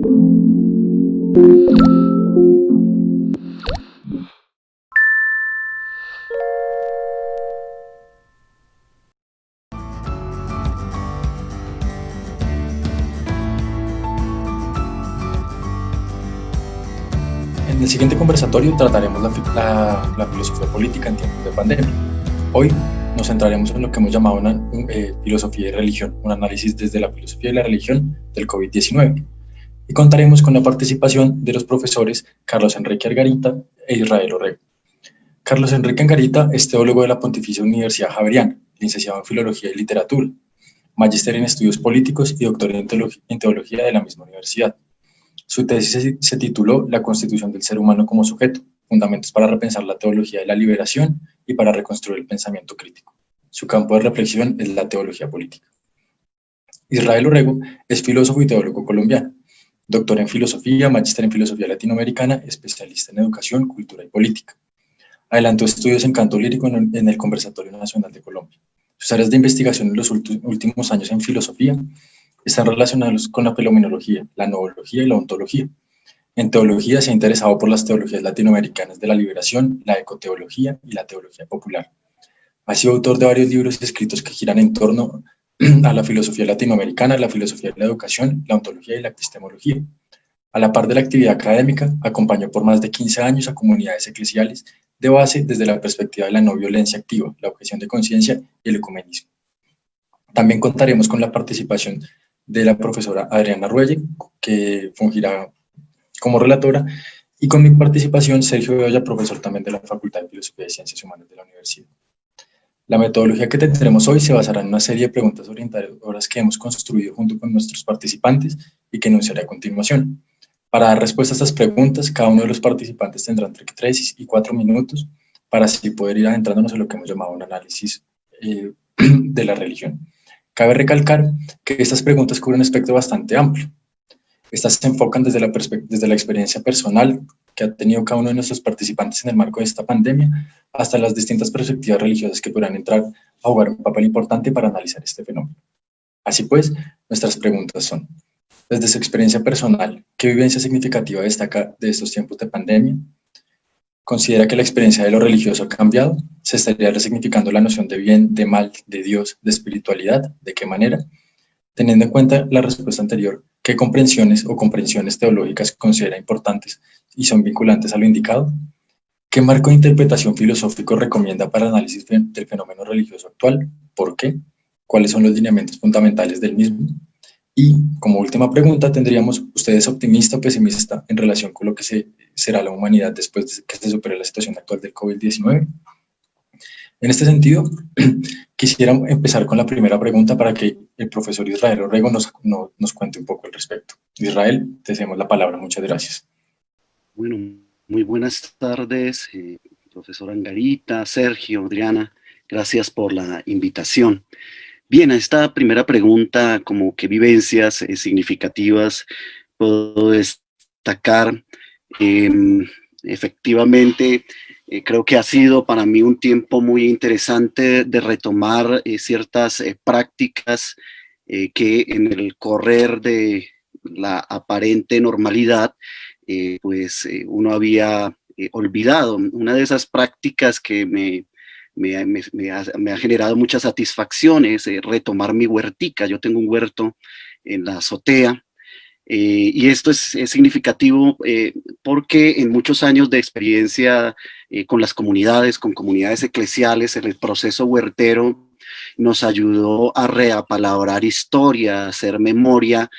En el siguiente conversatorio trataremos la filosofía política en tiempos de pandemia. Hoy nos centraremos en lo que hemos llamado una filosofía y religión, un análisis desde la filosofía y la religión del COVID-19. Y contaremos con la participación de los profesores Carlos Enrique Argarita e Israel Orrego. Carlos Enrique Argarita es teólogo de la Pontificia Universidad Javeriana, licenciado en Filología y Literatura, magíster en Estudios Políticos y doctor en Teología de la misma universidad. Su tesis se tituló La constitución del ser humano como sujeto, fundamentos para repensar la teología de la liberación y para reconstruir el pensamiento crítico. Su campo de reflexión es la teología política. Israel Orrego es filósofo y teólogo colombiano, doctor en filosofía, magíster en filosofía latinoamericana, especialista en educación, cultura y política. Adelantó estudios en canto lírico en el Conversatorio Nacional de Colombia. Sus áreas de investigación en los últimos años en filosofía están relacionados con la fenomenología, la novología y la ontología. En teología se ha interesado por las teologías latinoamericanas de la liberación, la ecoteología y la teología popular. Ha sido autor de varios libros escritos que giran en torno a la filosofía latinoamericana, la filosofía de la educación, la ontología y la epistemología. A la par de la actividad académica, acompañó por más de 15 años a comunidades eclesiales de base desde la perspectiva de la no violencia activa, la objeción de conciencia y el ecumenismo. También contaremos con la participación de la profesora Adriana Ruelle, que fungirá como relatora, y con mi participación Sergio Bedoya, profesor también de la Facultad de Filosofía y Ciencias Humanas de la Universidad. La metodología que tendremos hoy se basará en una serie de preguntas orientadoras que hemos construido junto con nuestros participantes y que enunciaré a continuación. Para dar respuesta a estas preguntas, cada uno de los participantes tendrá entre 3 y 4 minutos para así poder ir adentrándonos en lo que hemos llamado un análisis de la religión. Cabe recalcar que estas preguntas cubren un espectro bastante amplio. Estas se enfocan desde la experiencia personal que ha tenido cada uno de nuestros participantes en el marco de esta pandemia, hasta las distintas perspectivas religiosas que podrán entrar a jugar un papel importante para analizar este fenómeno. Así pues, nuestras preguntas son: desde su experiencia personal, ¿qué vivencia significativa destaca de estos tiempos de pandemia? ¿Considera que la experiencia de lo religioso ha cambiado? ¿Se estaría resignificando la noción de bien, de mal, de Dios, de espiritualidad? ¿De qué manera? Teniendo en cuenta la respuesta anterior, ¿qué comprensiones o comprensiones teológicas considera importantes y son vinculantes a lo indicado? ¿Qué marco de interpretación filosófico recomienda para el análisis del fenómeno religioso actual? ¿Por qué? ¿Cuáles son los lineamientos fundamentales del mismo? Y como última pregunta tendríamos: ¿usted es optimista o pesimista en relación con lo que será la humanidad después de que se supere la situación actual del COVID-19? En este sentido, quisiera empezar con la primera pregunta para que el profesor Israel Orrego nos cuente un poco al respecto. Israel, te cedemos la palabra. Muchas gracias. Bueno, muy buenas tardes, profesor Angarita, Sergio, Adriana. Gracias por la invitación. Bien, a esta primera pregunta, como qué vivencias significativas puedo destacar. Efectivamente, creo que ha sido para mí un tiempo muy interesante de retomar ciertas prácticas que en el correr de la aparente normalidad, uno había olvidado. Una de esas prácticas que me ha generado muchas satisfacciones, retomar mi huertica. Yo tengo un huerto en la azotea, y esto es significativo porque en muchos años de experiencia con las comunidades, con comunidades eclesiales, en el proceso huertero nos ayudó a reapalabrar historia, a hacer memoria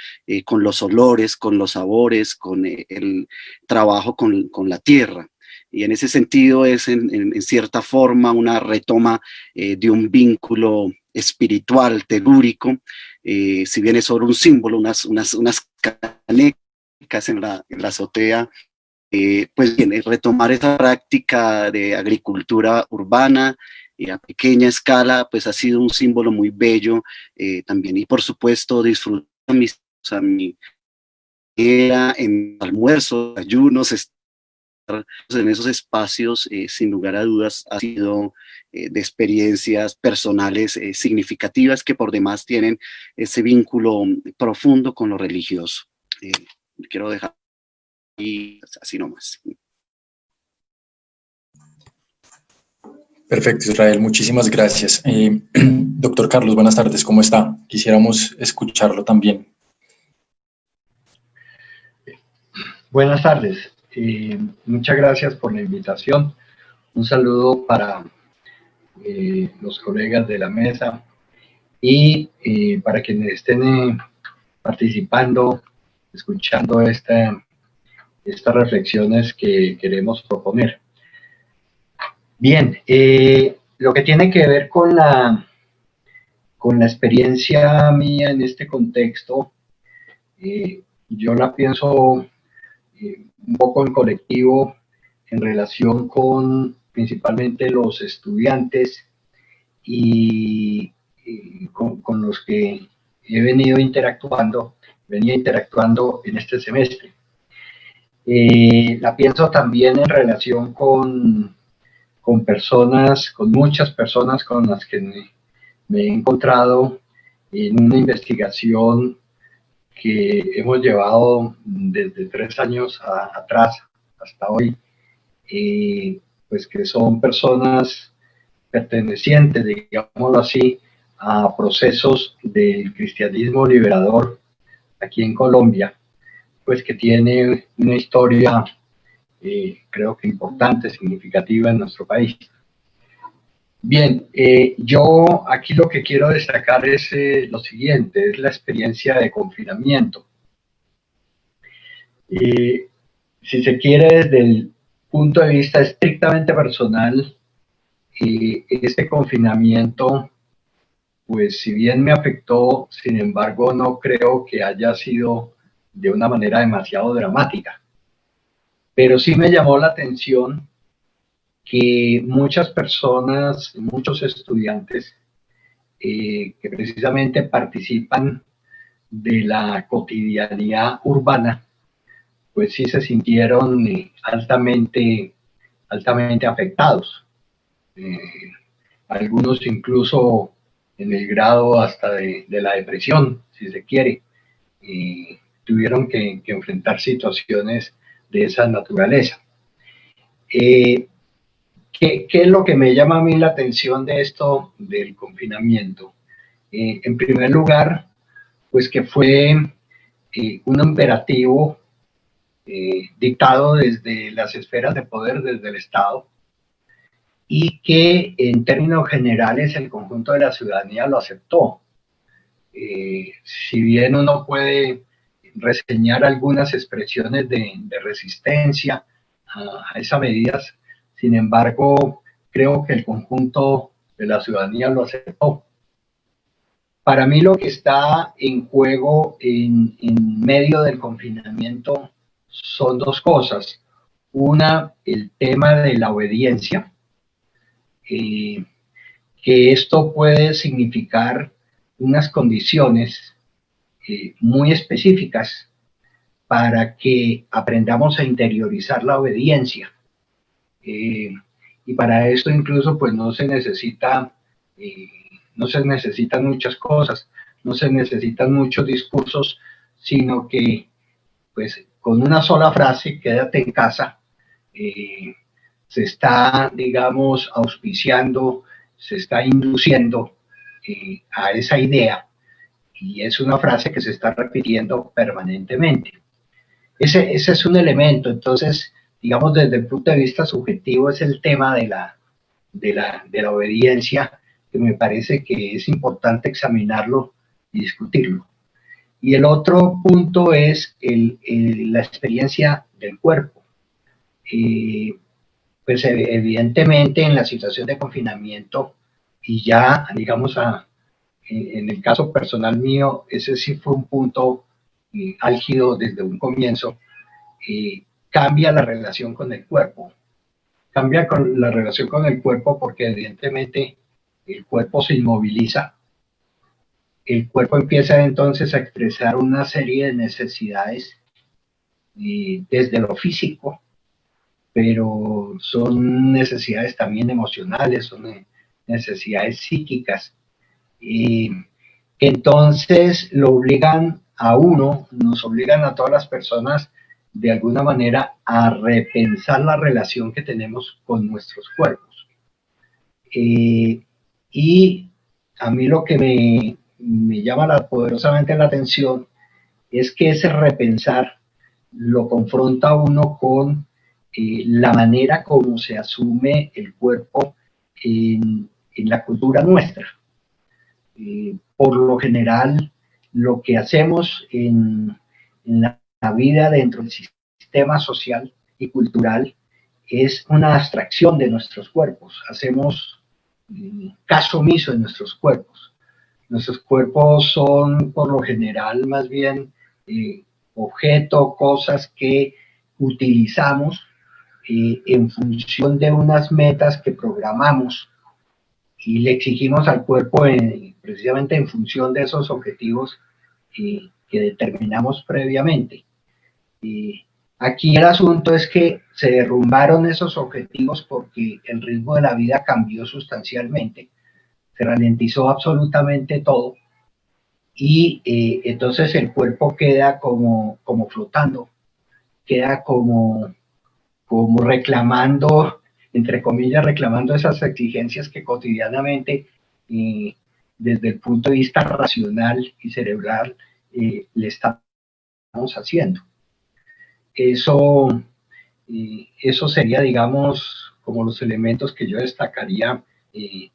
con los olores, con los sabores, con el trabajo con la tierra. Y en ese sentido es en cierta forma una retoma de un vínculo espiritual, telúrico, si bien es solo un símbolo, unas canecas en la azotea, pues bien, retomar esa práctica de agricultura urbana a pequeña escala, pues ha sido un símbolo muy bello también. Y por supuesto disfrutar mi era en almuerzos, ayunos, en esos espacios, sin lugar a dudas, ha sido de experiencias personales significativas que por demás tienen ese vínculo profundo con lo religioso. quiero dejar y así nomás. Perfecto, Israel, muchísimas gracias. Doctor Carlos, buenas tardes, ¿cómo está? Quisiéramos escucharlo también. Buenas tardes, muchas gracias por la invitación. Un saludo para los colegas de la mesa y para quienes estén participando, escuchando estas reflexiones que queremos proponer. Bien, lo que tiene que ver con la experiencia mía en este contexto, yo la pienso un poco en colectivo en relación con principalmente los estudiantes y con los que venía interactuando en este semestre. La pienso también en relación con personas, con muchas personas con las que me he encontrado en una investigación que hemos llevado desde 3 años atrás hasta hoy, pues que son personas pertenecientes, digámoslo así, a procesos del cristianismo liberador aquí en Colombia, pues que tiene una historia, creo que importante, significativa en nuestro país. Bien, yo aquí lo que quiero destacar es lo siguiente, es la experiencia de confinamiento. Si se quiere, desde el punto de vista estrictamente personal, este confinamiento, pues si bien me afectó, sin embargo, no creo que haya sido de una manera demasiado dramática. Pero sí me llamó la atención que muchas personas, muchos estudiantes que precisamente participan de la cotidianidad urbana, pues sí se sintieron altamente afectados. Algunos incluso en el grado hasta de la depresión, si se quiere, tuvieron que enfrentar situaciones de esa naturaleza. ¿Qué es lo que me llama a mí la atención de esto del confinamiento? En primer lugar, pues que fue un imperativo dictado desde las esferas de poder, desde el Estado, y que en términos generales el conjunto de la ciudadanía lo aceptó. Si bien uno puede reseñar algunas expresiones de resistencia a esas medidas, sin embargo, creo que el conjunto de la ciudadanía lo aceptó. Para mí lo que está en juego en medio del confinamiento son dos cosas. Una, el tema de la obediencia, que esto puede significar unas condiciones muy específicas para que aprendamos a interiorizar la obediencia. Y para esto incluso pues no se necesitan muchas cosas, no se necesitan muchos discursos, sino que pues con una sola frase, quédate en casa, se está, digamos, auspiciando, se está induciendo a esa idea, y es una frase que se está repitiendo permanentemente. Ese es un elemento. Entonces, digamos, desde el punto de vista subjetivo, es el tema de la obediencia, que me parece que es importante examinarlo y discutirlo. Y el otro punto es la experiencia del cuerpo. Pues evidentemente en la situación de confinamiento, y ya, digamos, en el caso personal mío, ese sí fue un punto álgido desde un comienzo. Cambia la relación con el cuerpo. Cambia la relación con el cuerpo porque evidentemente el cuerpo se inmoviliza. El cuerpo empieza entonces a expresar una serie de necesidades desde lo físico, pero son necesidades también emocionales, son necesidades psíquicas, que entonces lo obligan a uno, nos obligan a todas las personas de alguna manera a repensar la relación que tenemos con nuestros cuerpos. Y a mí lo que me llama poderosamente la atención es que ese repensar lo confronta a uno con la manera como se asume el cuerpo en la cultura nuestra. Por lo general, lo que hacemos en la vida dentro del sistema social y cultural es una abstracción de nuestros cuerpos. Hacemos caso omiso en nuestros cuerpos. Nuestros cuerpos son por lo general más bien objetos, cosas que utilizamos en función de unas metas que programamos y le exigimos al cuerpo precisamente en función de esos objetivos que determinamos previamente. Aquí el asunto es que se derrumbaron esos objetivos porque el ritmo de la vida cambió sustancialmente, se ralentizó absolutamente todo y entonces el cuerpo queda como flotando, queda como reclamando, entre comillas, reclamando esas exigencias que cotidianamente, desde el punto de vista racional y cerebral, le estamos haciendo. Eso sería, digamos, como los elementos que yo destacaría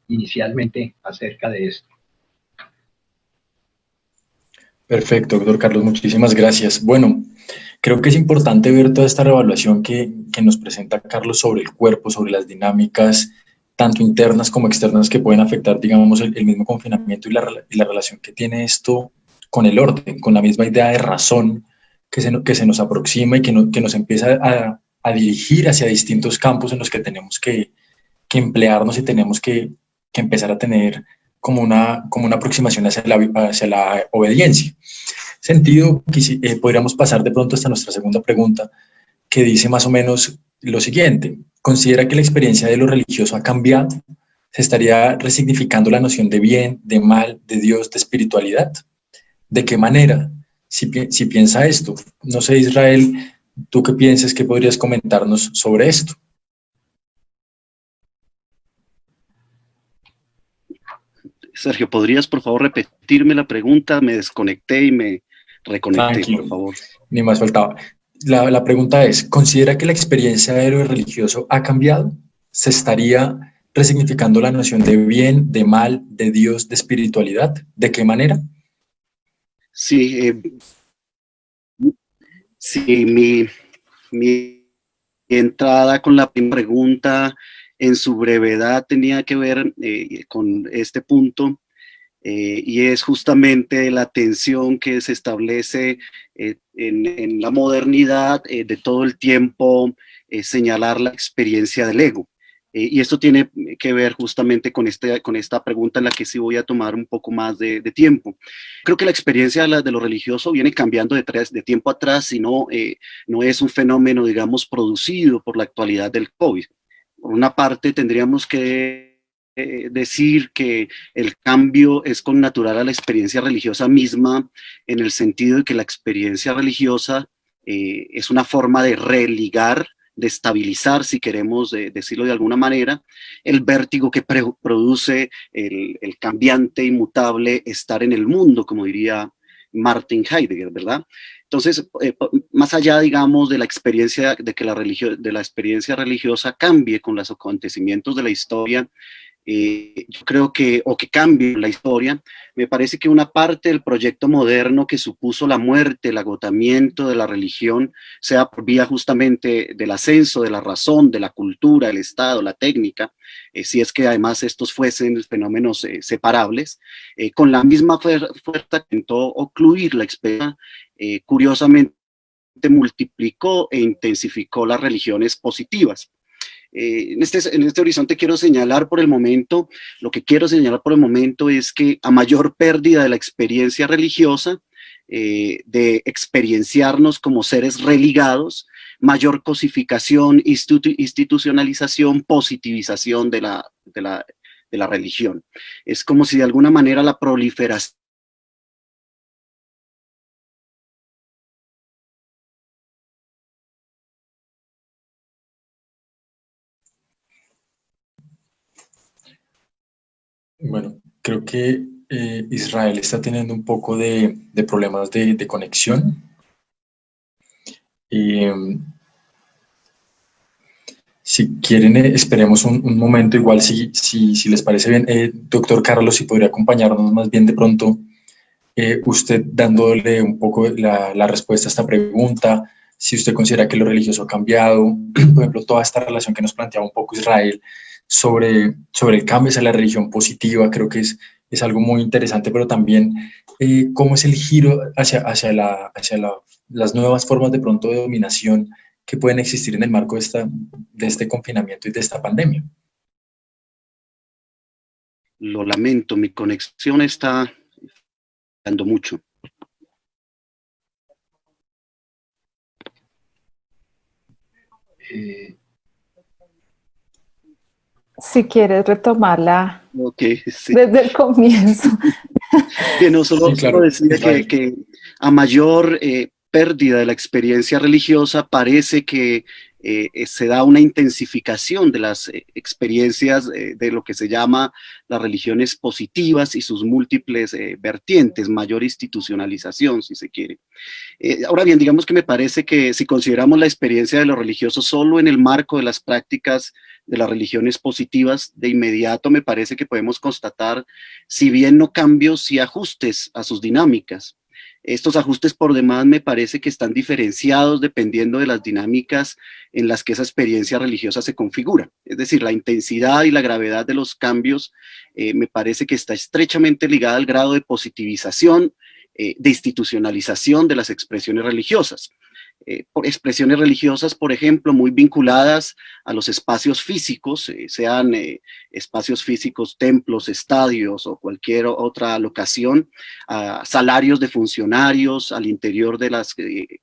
inicialmente acerca de esto. Perfecto, doctor Carlos, muchísimas gracias. Bueno, creo que es importante ver toda esta reevaluación que nos presenta Carlos sobre el cuerpo, sobre las dinámicas, tanto internas como externas, que pueden afectar, digamos, el mismo confinamiento y la relación que tiene esto con el orden, con la misma idea de razón que se nos aproxima y que nos empieza a dirigir hacia distintos campos en los que tenemos que emplearnos y tenemos que empezar a tener como una aproximación hacia la obediencia. Sentido, podríamos pasar de pronto hasta nuestra segunda pregunta, que dice más o menos lo siguiente: ¿considera que la experiencia de lo religioso ha cambiado? ¿Se estaría resignificando la noción de bien, de mal, de Dios, de espiritualidad? ¿De qué manera? Si piensa esto. No sé, Israel, ¿tú qué piensas? ¿Qué podrías comentarnos sobre esto? Sergio, ¿podrías por favor repetirme la pregunta? Me desconecté y me reconecté. Tranquilo, por favor. Ni más faltaba. La pregunta es, ¿considera que la experiencia de lo religioso ha cambiado? ¿Se estaría resignificando la noción de bien, de mal, de Dios, de espiritualidad? ¿De qué manera? Sí, sí, mi entrada con la primera pregunta en su brevedad tenía que ver con este punto, y es justamente la tensión que se establece en la modernidad, de todo el tiempo señalar la experiencia del ego. Y esto tiene que ver justamente con esta pregunta en la que sí voy a tomar un poco más de tiempo. Creo que la experiencia de lo religioso viene cambiando de tiempo atrás y no es un fenómeno, digamos, producido por la actualidad del COVID. Por una parte, tendríamos que decir que el cambio es connatural a la experiencia religiosa misma, en el sentido de que la experiencia religiosa es una forma de religar, de estabilizar, si queremos decirlo de alguna manera, el vértigo que produce el cambiante, inmutable estar en el mundo, como diría Martin Heidegger, ¿verdad? Entonces, más allá, digamos, de la experiencia, de que de la experiencia religiosa cambie con los acontecimientos de la historia, yo creo que cambie la historia, me parece que una parte del proyecto moderno que supuso la muerte, el agotamiento de la religión, sea por vía justamente del ascenso de la razón, de la cultura, el Estado, la técnica, si es que además estos fuesen fenómenos separables, con la misma fuerza que intentó ocluir la experiencia, curiosamente multiplicó e intensificó las religiones positivas. En este horizonte quiero señalar por el momento, lo que quiero señalar por el momento es que a mayor pérdida de la experiencia religiosa, de experienciarnos como seres religados, mayor cosificación, institucionalización, positivización de la religión. Es como si de alguna manera la proliferación Bueno, creo que Israel está teniendo un poco de problemas de conexión. Eh, si quieren, esperemos un momento, igual si les parece bien, doctor Carlos, si podría acompañarnos más bien de pronto, usted dándole un poco la respuesta a esta pregunta, si usted considera que lo religioso ha cambiado, por ejemplo, toda esta relación que nos planteaba un poco Israel sobre el cambio hacia la religión positiva, creo que es algo muy interesante, pero también cómo es el giro hacia las nuevas formas de pronto de dominación que pueden existir en el marco de este confinamiento y de esta pandemia. Lo lamento, mi conexión está dando mucho. Si quieres retomarla Sí. desde el comienzo. Que no solo, Sí, claro. solo decía que a mayor pérdida de la experiencia religiosa parece que se da una intensificación de las experiencias de lo que se llama las religiones positivas y sus múltiples vertientes, mayor institucionalización, si se quiere. Ahora bien, digamos que me parece que si consideramos la experiencia de los religiosos solo en el marco de las prácticas de las religiones positivas, de inmediato me parece que podemos constatar, si bien no cambios, sí ajustes a sus dinámicas. Estos ajustes por demás me parece que están diferenciados dependiendo de las dinámicas en las que esa experiencia religiosa se configura. Es decir, la intensidad y la gravedad de los cambios me parece que está estrechamente ligada al grado de positivización, de institucionalización de las expresiones religiosas. Por expresiones religiosas, por ejemplo, muy vinculadas a los espacios físicos, sean espacios físicos, templos, estadios o cualquier otra locación, a salarios de funcionarios al interior de las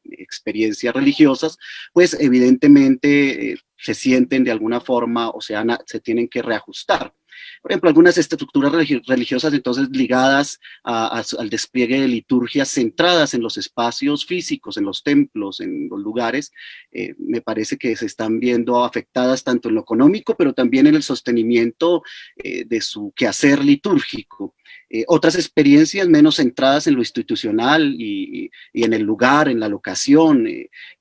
experiencias religiosas, pues evidentemente se sienten de alguna forma o se tienen que reajustar. Por ejemplo, algunas estructuras religiosas entonces ligadas al despliegue de liturgias centradas en los espacios físicos, en los templos, en los lugares, me parece que se están viendo afectadas tanto en lo económico, pero también en el sostenimiento de su quehacer litúrgico. Otras experiencias menos centradas en lo institucional y en el lugar, en la locación,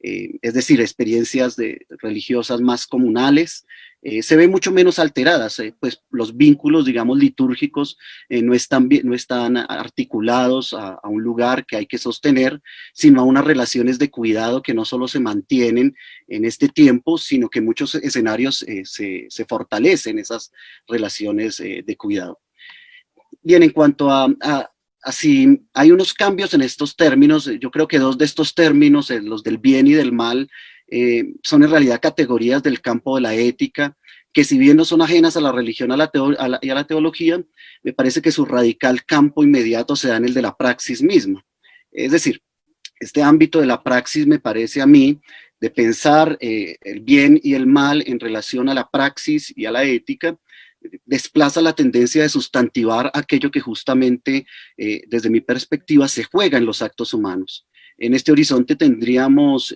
es decir, experiencias religiosas más comunales, se ven mucho menos alteradas, pues los vínculos, digamos, litúrgicos no están articulados a un lugar que hay que sostener, sino a unas relaciones de cuidado que no solo se mantienen en este tiempo, sino que en muchos escenarios se fortalecen esas relaciones de cuidado. Bien, en cuanto a si hay unos cambios en estos términos, yo creo que dos de estos términos, los del bien y del mal, son en realidad categorías del campo de la ética, que si bien no son ajenas a la religión y a la teología, me parece que su radical campo inmediato se da en el de la praxis misma. Es decir, este ámbito de la praxis me parece a mí de pensar el bien y el mal en relación a la praxis y a la ética, desplaza la tendencia de sustantivar aquello que justamente, desde mi perspectiva, se juega en los actos humanos. En este horizonte entraríamos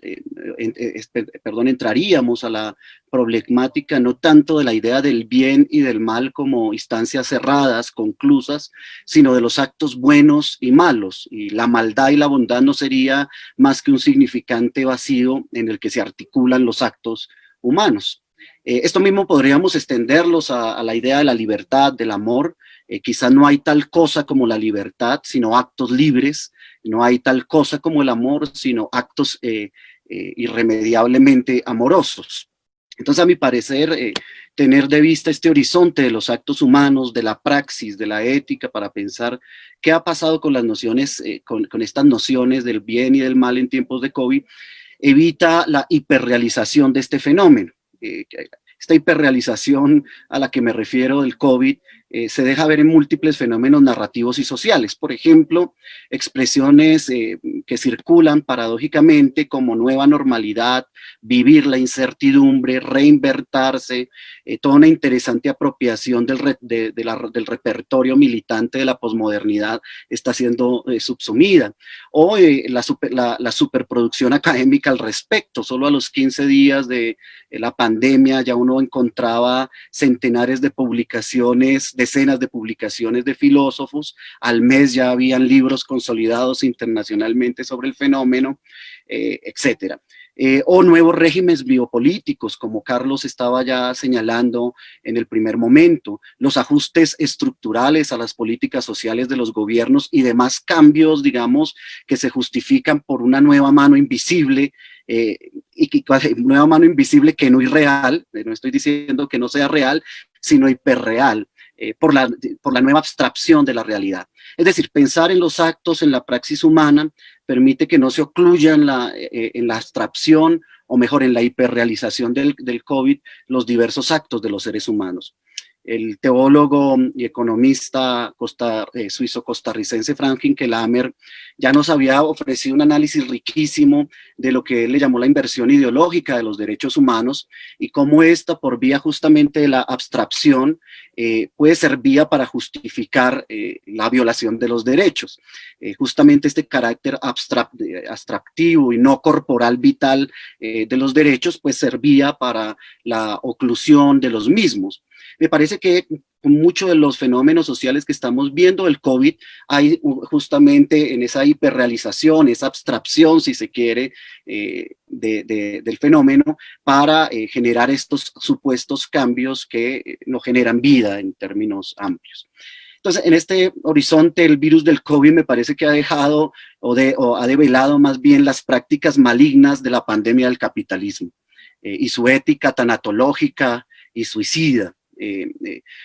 a la problemática no tanto de la idea del bien y del mal como instancias cerradas, conclusas, sino de los actos buenos y malos. Y la maldad y la bondad no sería más que un significante vacío en el que se articulan los actos humanos. Esto mismo podríamos extenderlos a la idea de la libertad, del amor. Quizás no hay tal cosa como la libertad, sino actos libres. No hay tal cosa como el amor, sino actos irremediablemente amorosos. Entonces, a mi parecer, tener de vista este horizonte de los actos humanos, de la praxis, de la ética, para pensar qué ha pasado con las nociones, con estas nociones del bien y del mal en tiempos de COVID, evita la hiperrealización de este fenómeno. Esta hiperrealización a la que me refiero del COVID se deja ver en múltiples fenómenos narrativos y sociales. Por ejemplo, expresiones que circulan paradójicamente como nueva normalidad, vivir la incertidumbre, reinvertirse, toda una interesante apropiación del repertorio militante de la posmodernidad está siendo subsumida. O la superproducción académica al respecto. Solo a los 15 días de la pandemia ya uno encontraba centenares de publicaciones decenas de publicaciones de filósofos, al mes ya habían libros consolidados internacionalmente sobre el fenómeno, etcétera. O nuevos regímenes biopolíticos, como Carlos estaba ya señalando en el primer momento, los ajustes estructurales a las políticas sociales de los gobiernos y demás cambios, digamos, que se justifican por una nueva mano invisible, y que nueva mano invisible que no es real, no estoy diciendo que no sea real, sino hiperreal, por la nueva abstracción de la realidad. Es decir, pensar en los actos, en la praxis humana, permite que no se ocluya en la abstracción, o mejor, en la hiperrealización del COVID, los diversos actos de los seres humanos. El teólogo y economista suizo-costarricense Frank Hinkelamer ya nos había ofrecido un análisis riquísimo de lo que él le llamó la inversión ideológica de los derechos humanos y cómo esta, por vía justamente de la abstracción, puede ser vía para justificar la violación de los derechos. Justamente este carácter abstractivo y no corporal vital de los derechos, pues servía para la oclusión de los mismos. Me parece que con muchos de los fenómenos sociales que estamos viendo, el COVID, hay justamente en esa hiperrealización, esa abstracción, si se quiere, del fenómeno para generar estos supuestos cambios que no generan vida en términos amplios. Entonces, en este horizonte, el virus del COVID me parece que ha dejado o ha develado más bien las prácticas malignas de la pandemia del capitalismo y su ética tanatológica y suicida.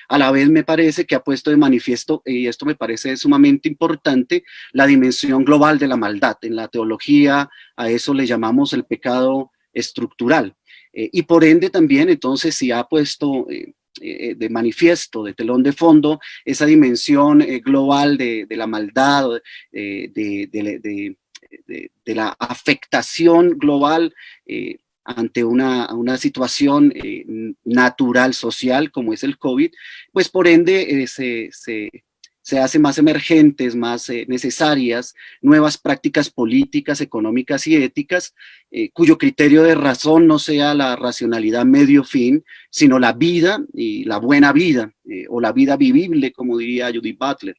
A la vez me parece que ha puesto de manifiesto, y esto me parece sumamente importante, la dimensión global de la maldad. En la teología a eso le llamamos el pecado estructural. Y por ende también entonces si ha puesto de manifiesto, de telón de fondo, esa dimensión global de la maldad, de la afectación global ante una situación natural, social, como es el COVID, pues por ende se hace más emergentes, más necesarias, nuevas prácticas políticas, económicas y éticas, cuyo criterio de razón no sea la racionalidad medio-fin, sino la vida y la buena vida, o la vida vivible, como diría Judith Butler.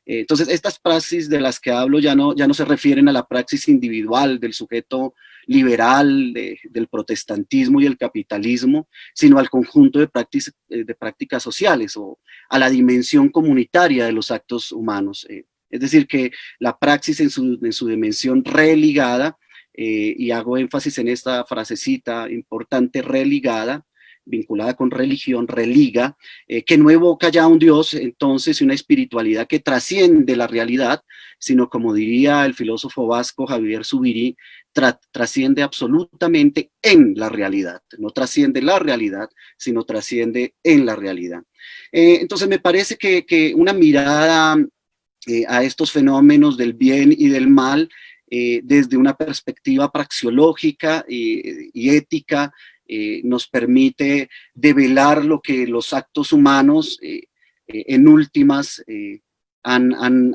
Entonces, estas praxis de las que hablo ya no se refieren a la praxis individual del sujeto liberal, del protestantismo y el capitalismo, sino al conjunto de prácticas sociales o a la dimensión comunitaria de los actos humanos. Es decir, que la praxis en su dimensión religada, y hago énfasis en esta frasecita importante, religada, vinculada con religión, religa, que no evoca ya un Dios, entonces, una espiritualidad que trasciende la realidad, sino, como diría el filósofo vasco Javier Zubirí, trasciende absolutamente en la realidad. No trasciende la realidad, sino trasciende en la realidad. Entonces, me parece que una mirada a estos fenómenos del bien y del mal, desde una perspectiva praxeológica y ética, nos permite develar lo que los actos humanos en últimas han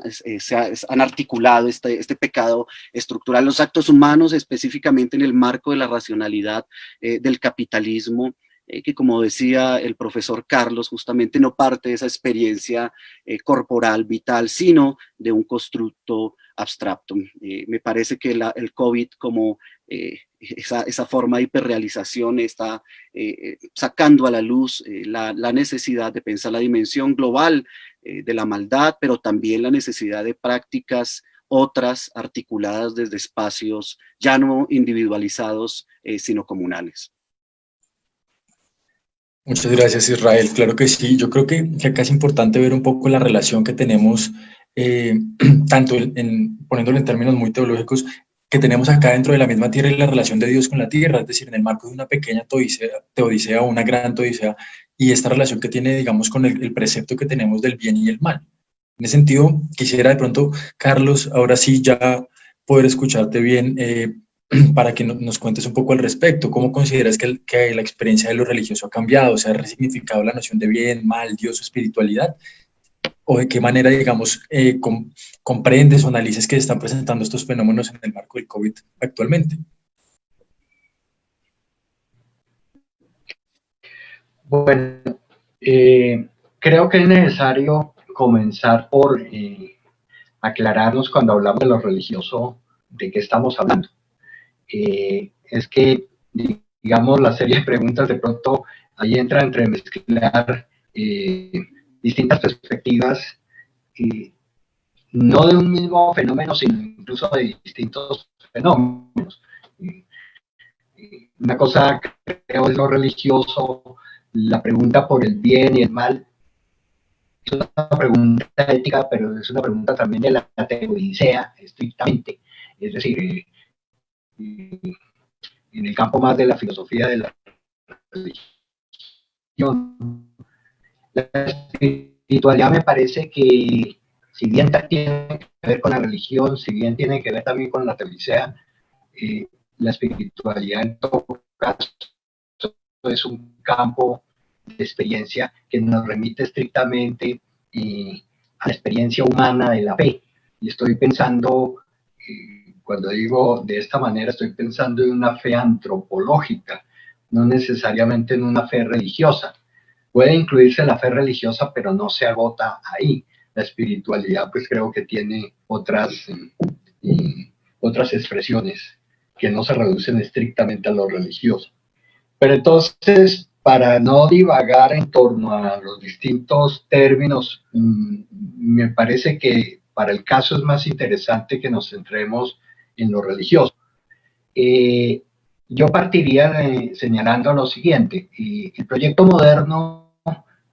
articulado este pecado estructural. Los actos humanos, específicamente en el marco de la racionalidad del capitalismo, que, como decía el profesor Carlos, justamente no parte de esa experiencia corporal, vital, sino de un constructo abstracto. Me parece que el COVID, como esa forma de hiperrealización, está sacando a la luz la necesidad de pensar la dimensión global de la maldad, pero también la necesidad de prácticas otras articuladas desde espacios ya no individualizados, sino comunales. Muchas gracias, Israel. Claro que sí. Yo creo que acá es importante ver un poco la relación que tenemos, tanto poniéndolo en términos muy teológicos, que tenemos acá dentro de la misma tierra y la relación de Dios con la tierra, es decir, en el marco de una pequeña teodicea o una gran teodicea, y esta relación que tiene, digamos, con el precepto que tenemos del bien y el mal. En ese sentido, quisiera de pronto, Carlos, ahora sí ya poder escucharte bien, para que nos cuentes un poco al respecto. ¿Cómo consideras que la experiencia de lo religioso ha cambiado? ¿Se ha resignificado la noción de bien, mal, Dios o espiritualidad? ¿O de qué manera, digamos, comprendes o analices que se están presentando estos fenómenos en el marco del COVID actualmente? Bueno, creo que es necesario comenzar por aclararnos cuando hablamos de lo religioso, de qué estamos hablando. Es que, digamos, la serie de preguntas de pronto ahí entra entre mezclar distintas perspectivas, no de un mismo fenómeno, sino incluso de distintos fenómenos. Una cosa, creo, es lo religioso, la pregunta por el bien y el mal. Es una pregunta ética, pero es una pregunta también de la teodicea, estrictamente. Es decir, en el campo más de la filosofía de la religión. La espiritualidad me parece que, si bien tiene que ver con la religión, si bien tiene que ver también con la teodicea, la espiritualidad en todo caso es un campo de experiencia que nos remite estrictamente a la experiencia humana de la fe. Y estoy pensando, cuando digo de esta manera, estoy pensando en una fe antropológica, no necesariamente en una fe religiosa. Puede incluirse la fe religiosa, pero no se agota ahí. La espiritualidad, pues creo que tiene otras expresiones que no se reducen estrictamente a lo religioso. Pero entonces, para no divagar en torno a los distintos términos, me parece que para el caso es más interesante que nos centremos en lo religioso. Yo partiría señalando lo siguiente: el proyecto moderno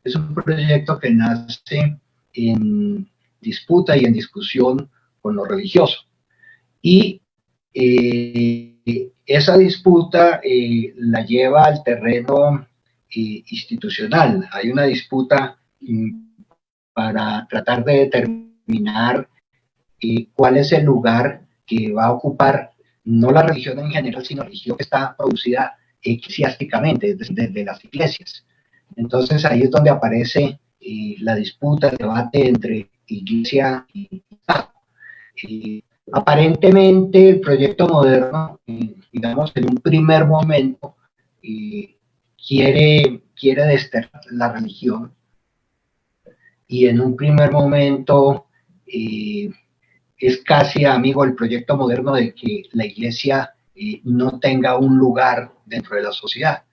es un proyecto que nace en disputa y en discusión con lo religioso. Y esa disputa la lleva al terreno institucional. Hay una disputa para tratar de determinar cuál es el lugar que va a ocupar no la religión en general, sino la religión que está producida eclesiásticamente desde las iglesias. Entonces ahí es donde aparece la disputa, el debate entre iglesia y Estado. Aparentemente el proyecto moderno, digamos, en un primer momento quiere desterrar la religión, y en un primer momento es casi amigo del proyecto moderno de que la iglesia no tenga un lugar dentro de la sociedad.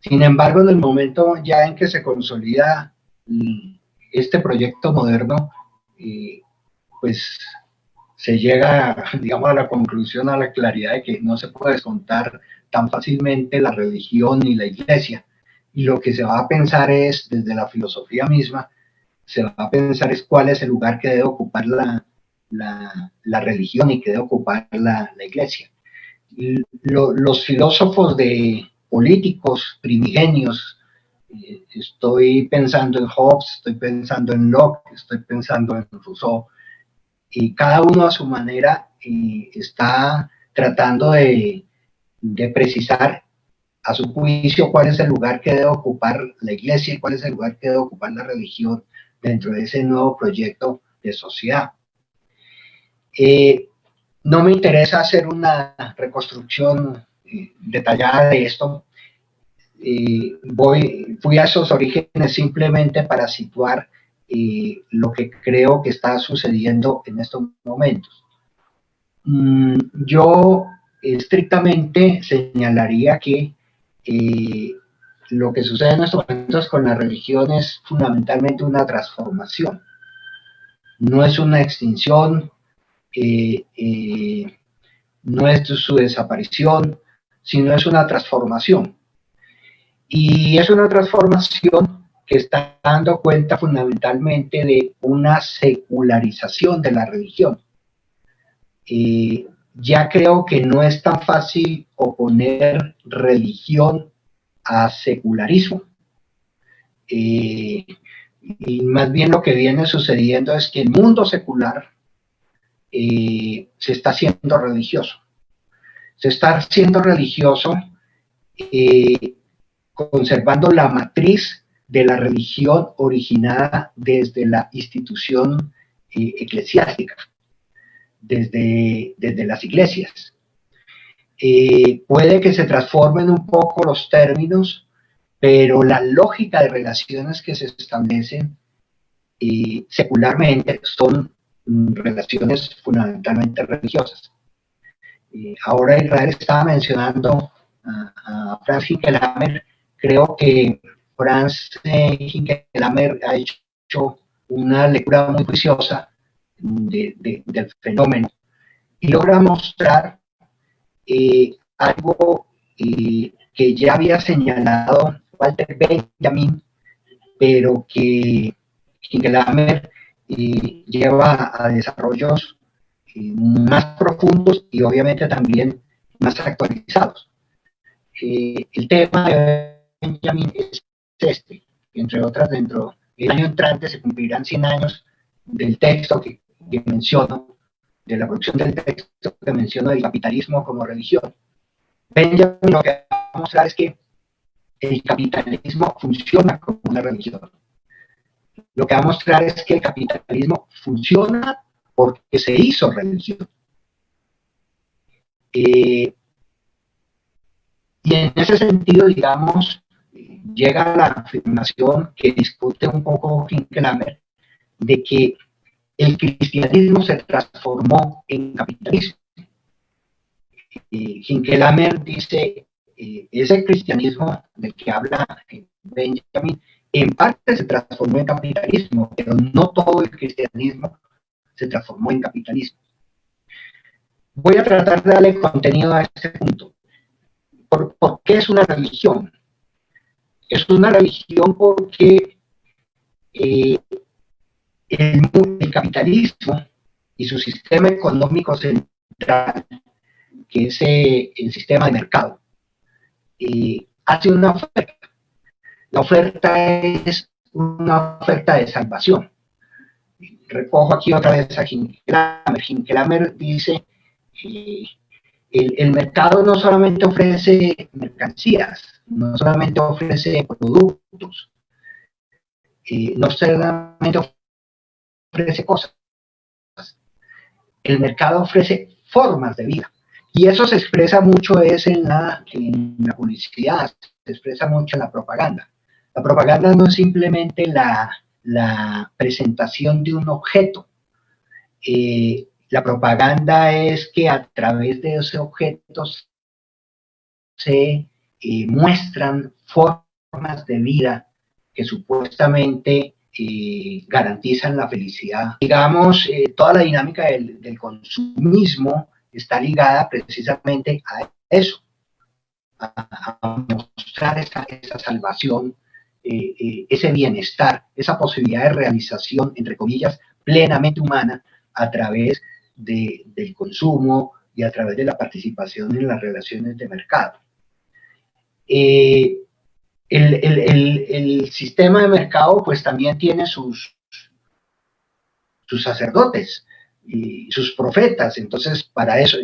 Sin embargo, en el momento ya en que se consolida este proyecto moderno, pues se llega, digamos, a la conclusión, a la claridad de que no se puede descontar tan fácilmente la religión y la iglesia. Y lo que se va a pensar es, desde la filosofía misma, se va a pensar es cuál es el lugar que debe ocupar la religión y que debe ocupar la iglesia. Los filósofos políticos primigenios, estoy pensando en Hobbes, estoy pensando en Locke, estoy pensando en Rousseau, y cada uno a su manera está tratando de precisar a su juicio cuál es el lugar que debe ocupar la iglesia y cuál es el lugar que debe ocupar la religión dentro de ese nuevo proyecto de sociedad. No me interesa hacer una reconstrucción detallada de esto. Fui a esos orígenes simplemente para situar lo que creo que está sucediendo en estos momentos. Yo estrictamente señalaría que lo que sucede en estos momentos con la religión es fundamentalmente una transformación. No es una extinción, no es su desaparición, sino es una transformación. Y es una transformación que está dando cuenta fundamentalmente de una secularización de la religión. Ya creo que no es tan fácil oponer religión a secularismo. Y más bien lo que viene sucediendo es que el mundo secular se está haciendo religioso. Se está haciendo religioso conservando la matriz de la religión originada desde la institución eclesiástica, desde las iglesias. Puede que se transformen un poco los términos, pero la lógica de relaciones que se establecen secularmente son relaciones fundamentalmente religiosas. Ahora Israel estaba mencionando a Franz Hinkelhammer. Creo que Franz Hinkelhammer ha hecho una lectura muy juiciosa del fenómeno y logra mostrar algo que ya había señalado Walter Benjamin, pero que Hinkelhammer lleva a desarrollos más profundos y obviamente también más actualizados. El tema de Benjamin es este, entre otras, dentro del año entrante se cumplirán 100 años del texto que menciono, de la producción del texto que menciono del capitalismo como religión. Benjamin lo que va a mostrar es que el capitalismo funciona como una religión. Lo que va a mostrar es que el capitalismo funciona porque se hizo religión. Y en ese sentido, digamos, llega la afirmación que discute un poco Hinkelhammer de que el cristianismo se transformó en capitalismo. Hinkelhammer dice, ese cristianismo del que habla Benjamin, en parte se transformó en capitalismo, pero no todo el cristianismo se transformó en capitalismo. Voy a tratar de darle contenido a este punto. ¿Por qué es una religión? Es una religión porque el capitalismo y su sistema económico central, que es el sistema de mercado, hace una oferta. La oferta es una oferta de salvación. Recojo aquí otra vez a Hinkelhammer. Hinkelhammer dice el mercado no solamente ofrece mercancías, no solamente ofrece productos, no solamente ofrece cosas. El mercado ofrece formas de vida. Y eso se expresa mucho en la publicidad, se expresa mucho en la propaganda. La propaganda no es simplemente la presentación de un objeto. La propaganda es que a través de ese objeto se muestran formas de vida que supuestamente garantizan la felicidad. Digamos, toda la dinámica del consumismo está ligada precisamente a eso, a mostrar esa salvación, ese bienestar, esa posibilidad de realización, entre comillas, plenamente humana a través del consumo y a través de la participación en las relaciones de mercado. El sistema de mercado pues también tiene sus sacerdotes y sus profetas. Entonces, para eso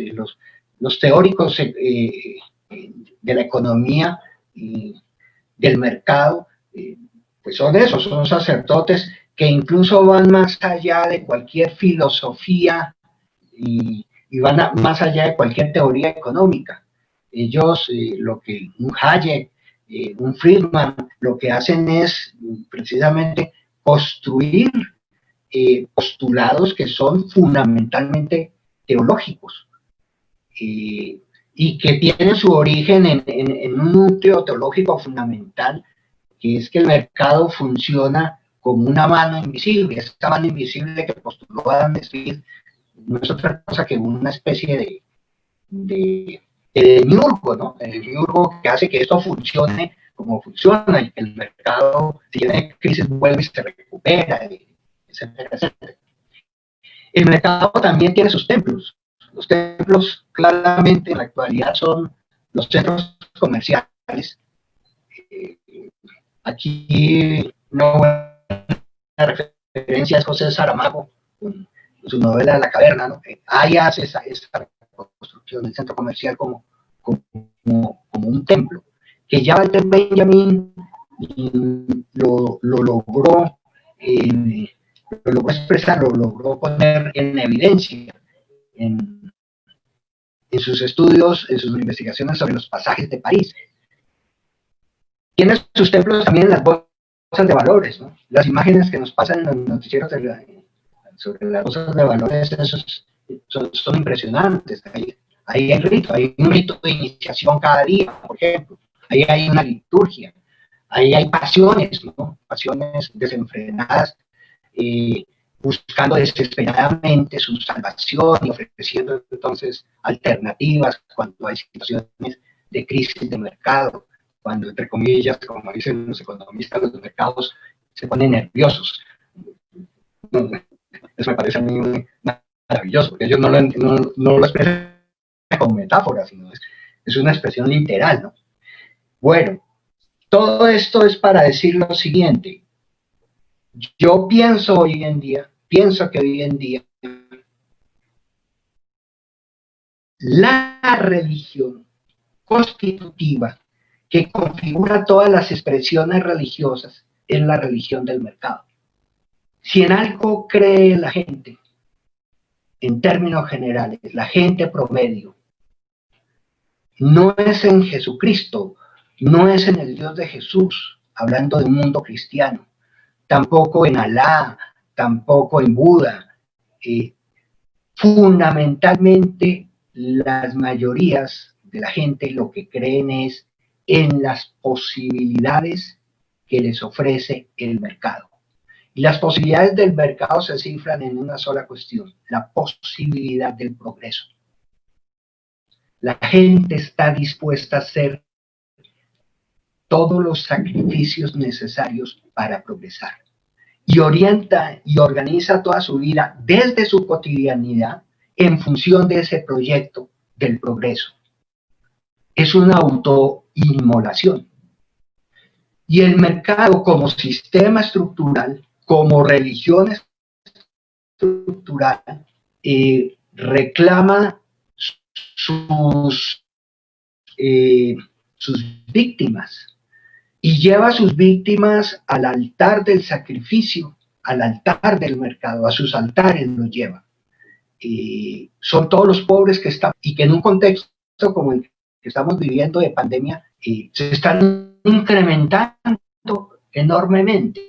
los teóricos de la economía y del mercado pues son esos, son sacerdotes que incluso van más allá de cualquier filosofía y van más allá de cualquier teoría económica. Ellos, lo que un Hayek, un Friedman, lo que hacen es precisamente construir postulados que son fundamentalmente teológicos y que tienen su origen en un núcleo teológico fundamental, que es que el mercado funciona como una mano invisible. Esta mano invisible que postuló Adam Smith no es otra cosa que una especie de demiurgo, ¿no? El demiurgo que hace que esto funcione como funciona y que el mercado, si tiene crisis, vuelve y se recupera, etcétera, etcétera. El mercado también tiene sus templos. Los templos claramente en la actualidad son los centros comerciales. Aquí una buena referencia es José Saramago, con su novela La Caverna, ¿no? Ahí hace esa construcción del centro comercial como un templo, que ya Walter Benjamin lo logró expresar, lo logró poner en evidencia en sus estudios, en sus investigaciones sobre los pasajes de París. tiene sus templos también en las bolsas de valores, ¿no? Las imágenes que nos pasan en los noticieros sobre las bolsas de valores, esos son impresionantes. Ahí hay un rito de iniciación cada día, por ejemplo. Ahí hay una liturgia. Ahí hay pasiones, ¿no? Pasiones desenfrenadas, buscando desesperadamente su salvación y ofreciendo entonces alternativas cuando hay situaciones de crisis de mercado, cuando, entre comillas, como dicen los economistas, los mercados se ponen nerviosos. Eso me parece a mí maravilloso, porque ellos no lo expresan como metáfora, sino es una expresión literal, ¿no? Bueno, todo esto es para decir lo siguiente. Yo pienso que hoy en día, la religión constitutiva que configura todas las expresiones religiosas es la religión del mercado. Si en algo cree la gente, en términos generales, la gente promedio, no es en Jesucristo, no es en el Dios de Jesús, hablando de un mundo cristiano, tampoco en Alá, tampoco en Buda. Fundamentalmente, las mayorías de la gente lo que creen es en las posibilidades que les ofrece el mercado. Y las posibilidades del mercado se cifran en una sola cuestión, la posibilidad del progreso. La gente está dispuesta a hacer todos los sacrificios necesarios para progresar. Y orienta y organiza toda su vida desde su cotidianidad en función de ese proyecto del progreso. Es una autoinmolación. Y el mercado como sistema estructural, como religión estructural, reclama sus víctimas y lleva a sus víctimas al altar del sacrificio, al altar del mercado, a sus altares los lleva. Son todos los pobres que están, y que en un contexto como el que estamos viviendo de pandemia, se están incrementando enormemente.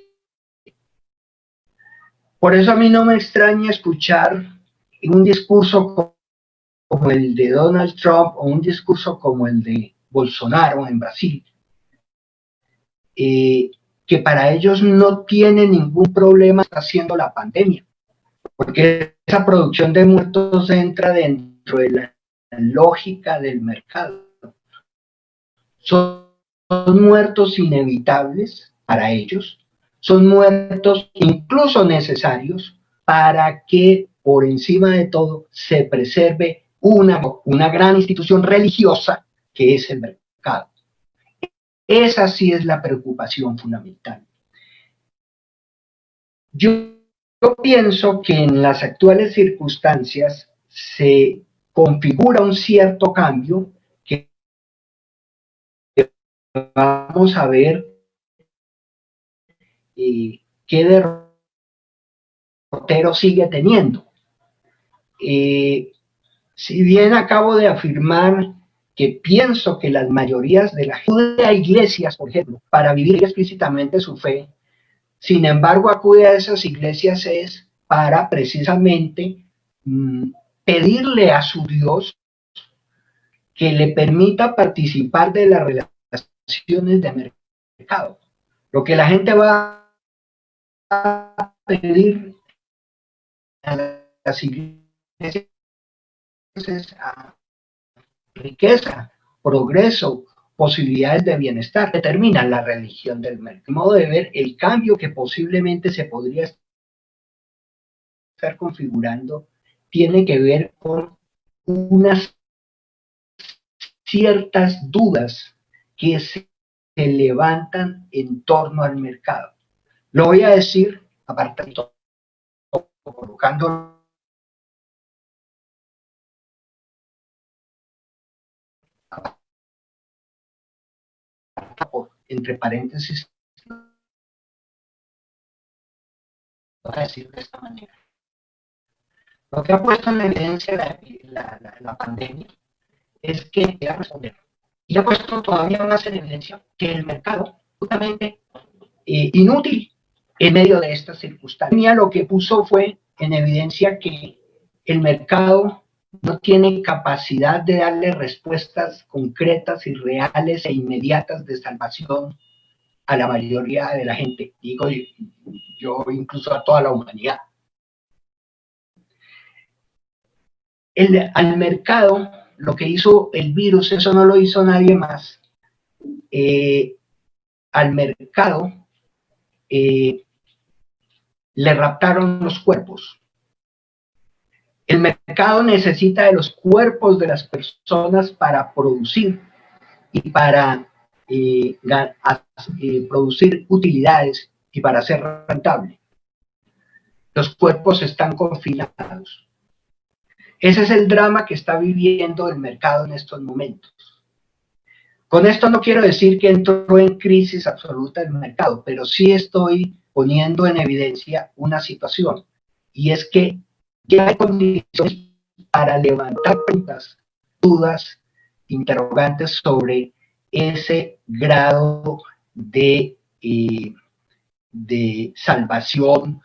Por eso a mí no me extraña escuchar un discurso como el de Donald Trump o un discurso como el de Bolsonaro en Brasil, que para ellos no tiene ningún problema haciendo la pandemia, porque esa producción de muertos entra dentro de la lógica del mercado. Son muertos inevitables para ellos, son muertos incluso necesarios para que por encima de todo se preserve una gran institución religiosa que es el mercado. Esa sí es la preocupación fundamental. Yo pienso que en las actuales circunstancias se configura un cierto cambio que vamos a ver qué derrotero sigue teniendo. Si bien acabo de afirmar que pienso que las mayorías de la gente acude a iglesias, por ejemplo, para vivir explícitamente su fe, sin embargo acude a esas iglesias es para precisamente pedirle a su Dios que le permita participar de las relaciones de mercado. Lo que la gente va a pedir a las iglesias es riqueza, progreso, posibilidades de bienestar, determinan la religión del mercado. De modo de ver el cambio que posiblemente se podría estar configurando tiene que ver con unas ciertas dudas que se levantan en torno al mercado. Lo voy a decir, aparte de todo, colocando entre paréntesis, voy a decir de esta manera. Lo que ha puesto en evidencia la pandemia es que, voy a responder, Y ha puesto todavía más en evidencia que el mercado, justamente inútil en medio de estas circunstancias. Lo que puso fue en evidencia que el mercado no tiene capacidad de darle respuestas concretas y reales e inmediatas de salvación a la mayoría de la gente, digo yo incluso a toda la humanidad. Al mercado, lo que hizo el virus, eso no lo hizo nadie más. Al mercado le raptaron los cuerpos. El mercado necesita de los cuerpos de las personas para producir y para producir utilidades y para ser rentable. Los cuerpos están confinados. Ese es el drama que está viviendo el mercado en estos momentos. Con esto no quiero decir que entró en crisis absoluta el mercado, pero sí estoy poniendo en evidencia una situación, y es que ya hay condiciones para levantar preguntas, dudas, interrogantes sobre ese grado de salvación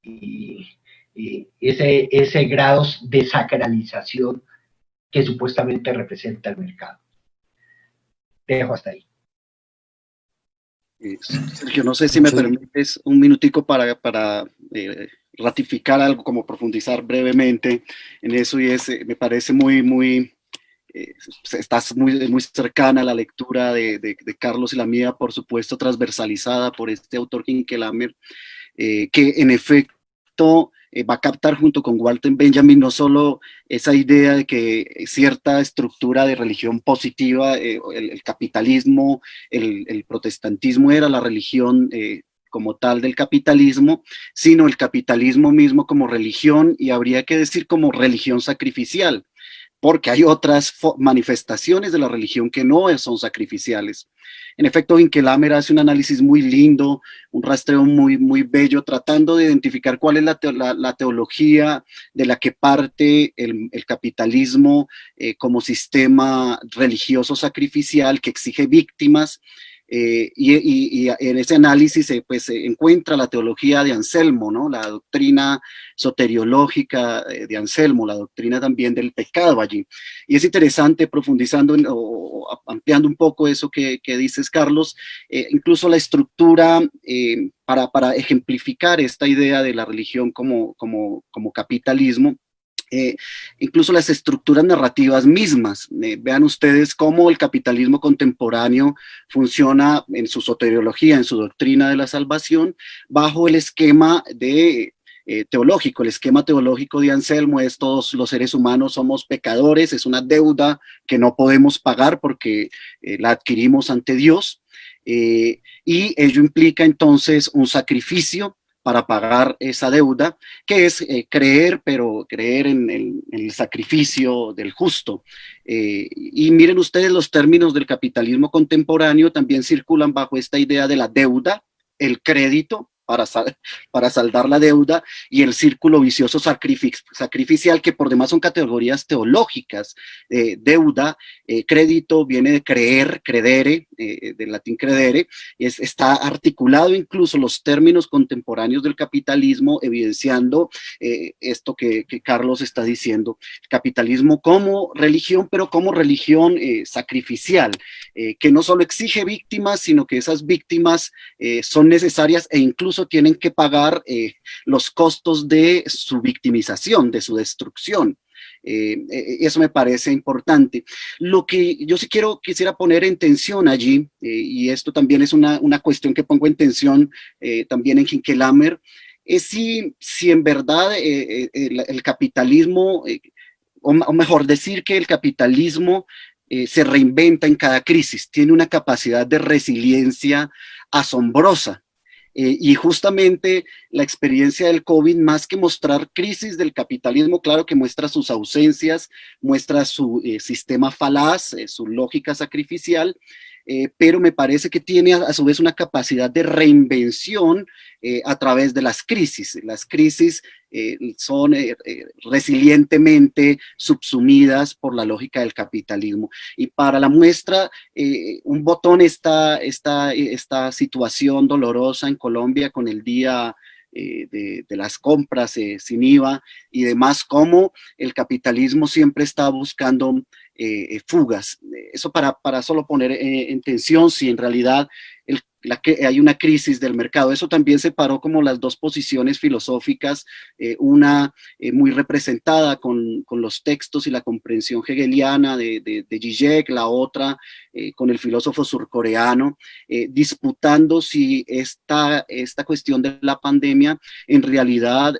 y ese grado de sacralización que supuestamente representa el mercado. Te dejo hasta ahí. Sergio, no sé si me permites un minutico para ratificar algo, como profundizar brevemente en eso, y me parece estás muy cercana a la lectura de Carlos y la mía, por supuesto, transversalizada por este autor King Lamer, que en efecto va a captar junto con Walter Benjamin no solo esa idea de que cierta estructura de religión positiva, el capitalismo, el protestantismo era la religión como tal del capitalismo, sino el capitalismo mismo como religión, y habría que decir como religión sacrificial, porque hay otras manifestaciones de la religión que no son sacrificiales. En efecto, Hinkelhammer hace un análisis muy lindo, un rastreo muy bello, tratando de identificar cuál es la teología de la que parte el capitalismo como sistema religioso sacrificial que exige víctimas, y en ese análisis pues, se encuentra la teología de Anselmo, ¿no? La doctrina soteriológica de Anselmo, la doctrina también del pecado allí. Y es interesante, profundizando o ampliando un poco eso que dices, Carlos, incluso la estructura para ejemplificar esta idea de la religión como capitalismo. Incluso las estructuras narrativas mismas. Vean ustedes cómo el capitalismo contemporáneo funciona en su soteriología, en su doctrina de la salvación, bajo el esquema teológico. El esquema teológico de Anselmo es: todos los seres humanos somos pecadores, es una deuda que no podemos pagar porque la adquirimos ante Dios, y ello implica entonces un sacrificio para pagar esa deuda, que es creer, pero creer en el sacrificio del justo. Y miren ustedes, los términos del capitalismo contemporáneo también circulan bajo esta idea de la deuda, el crédito para saldar la deuda, y el círculo vicioso sacrificial, que por demás son categorías teológicas. Deuda, crédito viene de creer, credere, del latín credere, está articulado incluso los términos contemporáneos del capitalismo, evidenciando esto que Carlos está diciendo: el capitalismo como religión, pero como religión sacrificial, que no solo exige víctimas, sino que esas víctimas son necesarias e incluso tienen que pagar los costos de su victimización, de su destrucción. Eso me parece importante. Lo que yo sí quisiera poner en tensión allí, y esto también es una cuestión que pongo en tensión también en Hinkelhammer, es si en verdad el capitalismo, o mejor decir que el capitalismo se reinventa en cada crisis, tiene una capacidad de resiliencia asombrosa. Y justamente la experiencia del COVID, más que mostrar crisis del capitalismo, claro que muestra sus ausencias, muestra su sistema falaz, su lógica sacrificial, pero me parece que tiene a su vez una capacidad de reinvención a través de las crisis. Las crisis son resilientemente subsumidas por la lógica del capitalismo. Y para la muestra, un botón esta situación dolorosa en Colombia con el día de las compras sin IVA y demás, cómo el capitalismo siempre está buscando fugas. Eso para solo poner en tensión si en realidad hay una crisis del mercado. Eso también separó como las dos posiciones filosóficas, una muy representada con los textos y la comprensión hegeliana de Zizek, la otra con el filósofo surcoreano, disputando si esta cuestión de la pandemia en realidad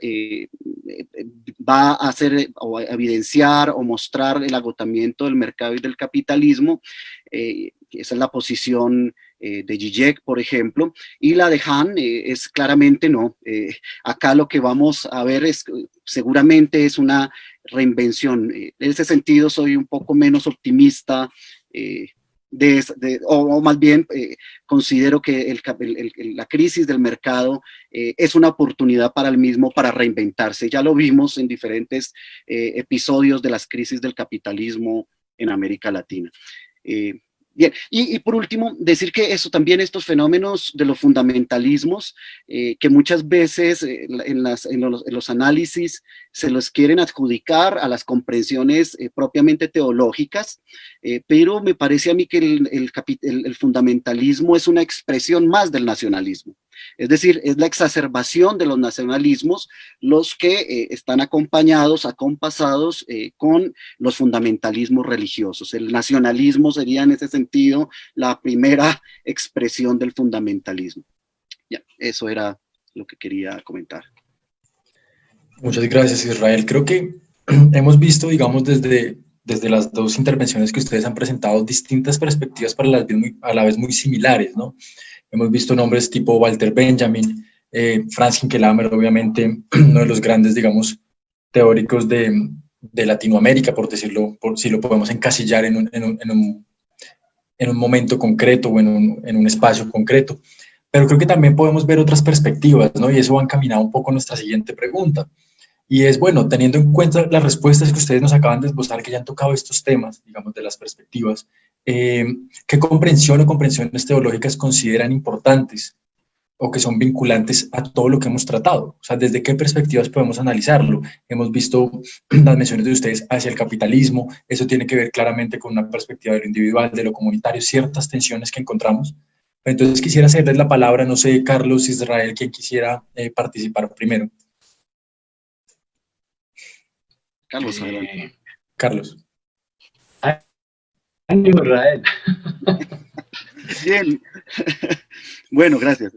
va a hacer o a evidenciar o mostrar el agotamiento del mercado y del capitalismo. Esa es la posición de Zizek, por ejemplo, y la de Han es claramente no. Acá lo que vamos a ver seguramente es una reinvención. En ese sentido soy un poco menos optimista, o más bien considero que la crisis del mercado es una oportunidad para el mismo para reinventarse. Ya lo vimos en diferentes episodios de las crisis del capitalismo en América Latina. Bien, y por último, decir que estos fenómenos de los fundamentalismos, que muchas veces en los análisis se los quieren adjudicar a las comprensiones propiamente teológicas, pero me parece a mí que el fundamentalismo es una expresión más del nacionalismo. Es decir, es la exacerbación de los nacionalismos los que están acompasados con los fundamentalismos religiosos. El nacionalismo sería en ese sentido la primera expresión del fundamentalismo. Ya, eso era lo que quería comentar. Muchas gracias, Israel. Creo que hemos visto, digamos, desde las dos intervenciones que ustedes han presentado, distintas perspectivas para a la vez muy similares, ¿no? Hemos visto nombres tipo Walter Benjamin, Franz Hinkelamer, obviamente, uno de los grandes, digamos, teóricos de Latinoamérica, por decirlo, si lo podemos encasillar en un momento concreto o en un espacio concreto. Pero creo que también podemos ver otras perspectivas, ¿no? Y eso va encaminado un poco a nuestra siguiente pregunta. Y es, bueno, teniendo en cuenta las respuestas que ustedes nos acaban de esbozar, que ya han tocado estos temas, digamos, de las perspectivas, ¿qué comprensión o comprensiones teológicas consideran importantes o que son vinculantes a todo lo que hemos tratado? O sea, ¿desde qué perspectivas podemos analizarlo? Hemos visto las menciones de ustedes hacia el capitalismo, eso tiene que ver claramente con una perspectiva de lo individual, de lo comunitario, ciertas tensiones que encontramos. Entonces quisiera cederles la palabra, no sé, Carlos, Israel, quien quisiera participar primero. Carlos, adelante. Carlos. Israel. Bien. Bueno, gracias.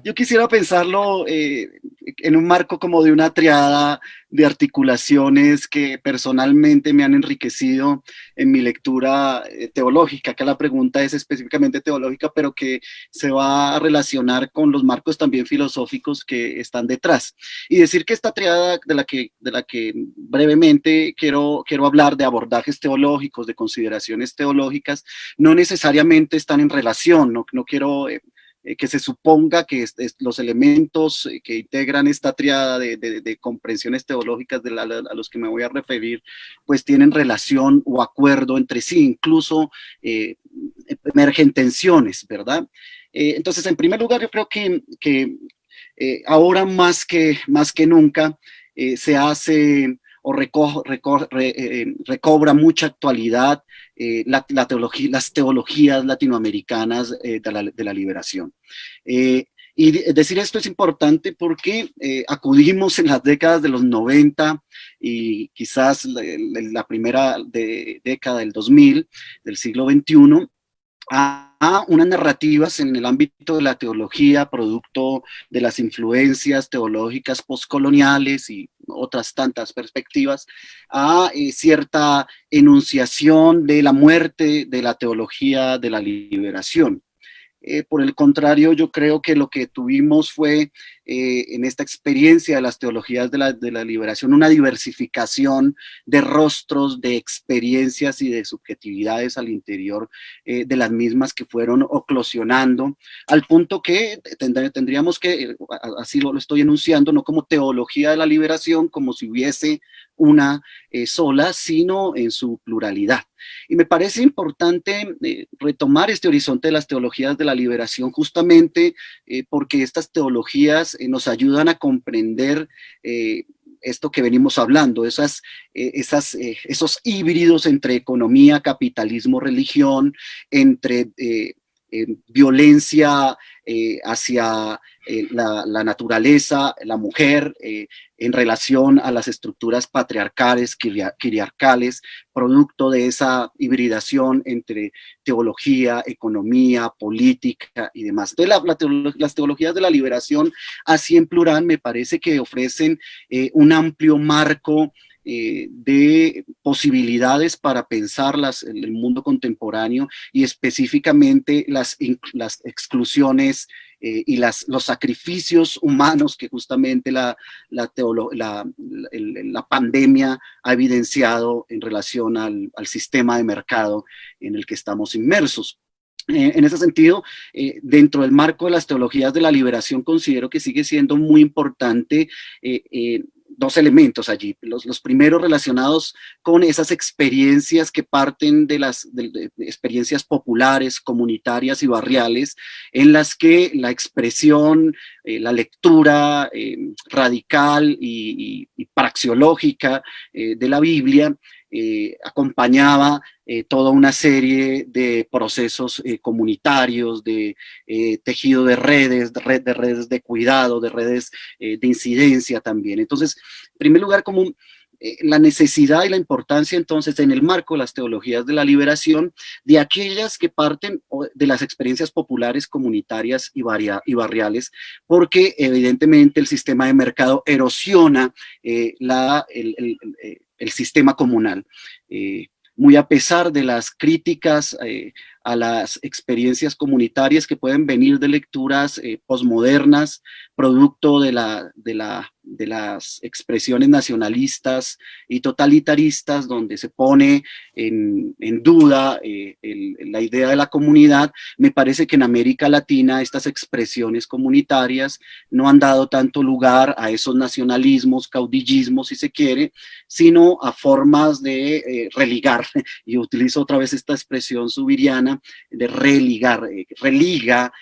Yo quisiera pensarlo en un marco como de una triada de articulaciones que personalmente me han enriquecido en mi lectura teológica. Acá la pregunta es específicamente teológica, pero que se va a relacionar con los marcos también filosóficos que están detrás. Y decir que esta triada de la que brevemente quiero hablar, de abordajes teológicos, de consideraciones teológicas, no necesariamente están en relación, no quiero que se suponga que los elementos que integran esta triada de comprensiones teológicas a los que me voy a referir, pues tienen relación o acuerdo entre sí, incluso emergen tensiones, ¿verdad? Entonces, en primer lugar, yo creo que ahora más que nunca se hace o recobra mucha actualidad las teologías latinoamericanas de la liberación. Y decir esto es importante porque acudimos en las décadas de los 90 y quizás la primera década del 2000, del siglo XXI, a unas narrativas en el ámbito de la teología, producto de las influencias teológicas postcoloniales y otras tantas perspectivas, a cierta enunciación de la muerte de la teología de la liberación. Por el contrario, yo creo que lo que tuvimos fue en esta experiencia de las teologías de la liberación, una diversificación de rostros, de experiencias y de subjetividades al interior de las mismas que fueron oclosionando, al punto que tendríamos que, así lo estoy enunciando, no como teología de la liberación, como si hubiese una sola, sino en su pluralidad. Y me parece importante retomar este horizonte de las teologías de la liberación justamente porque estas teologías nos ayudan a comprender esto que venimos hablando, esos híbridos entre economía, capitalismo, religión, entre violencia hacia la naturaleza, la mujer, en relación a las estructuras patriarcales, quiriarcales, producto de esa hibridación entre teología, economía, política y demás. Entonces, las teologías de la liberación, así en plural, me parece que ofrecen un amplio marco de posibilidades para pensar el mundo contemporáneo y específicamente las exclusiones y los sacrificios humanos que justamente la pandemia ha evidenciado en relación al sistema de mercado en el que estamos inmersos. En ese sentido, dentro del marco de las teologías de la liberación, considero que sigue siendo muy importante dos elementos allí. Los primeros relacionados con esas experiencias que parten de de experiencias populares, comunitarias y barriales, en las que la expresión, la lectura radical y praxeológica de la Biblia acompañaba toda una serie de procesos comunitarios, de tejido de redes, de redes de cuidado, de redes de incidencia también. Entonces, en primer lugar, como la necesidad y la importancia entonces en el marco de las teologías de la liberación de aquellas que parten de las experiencias populares, comunitarias y barriales, porque evidentemente el sistema de mercado erosiona el sistema comunal. Muy a pesar de las críticas a las experiencias comunitarias que pueden venir de lecturas posmodernas, producto de las expresiones nacionalistas y totalitaristas, donde se pone en duda la idea de la comunidad, me parece que en América Latina estas expresiones comunitarias no han dado tanto lugar a esos nacionalismos, caudillismos, si se quiere, sino a formas de religar, y utilizo otra vez esta expresión subiriana, de religar, religa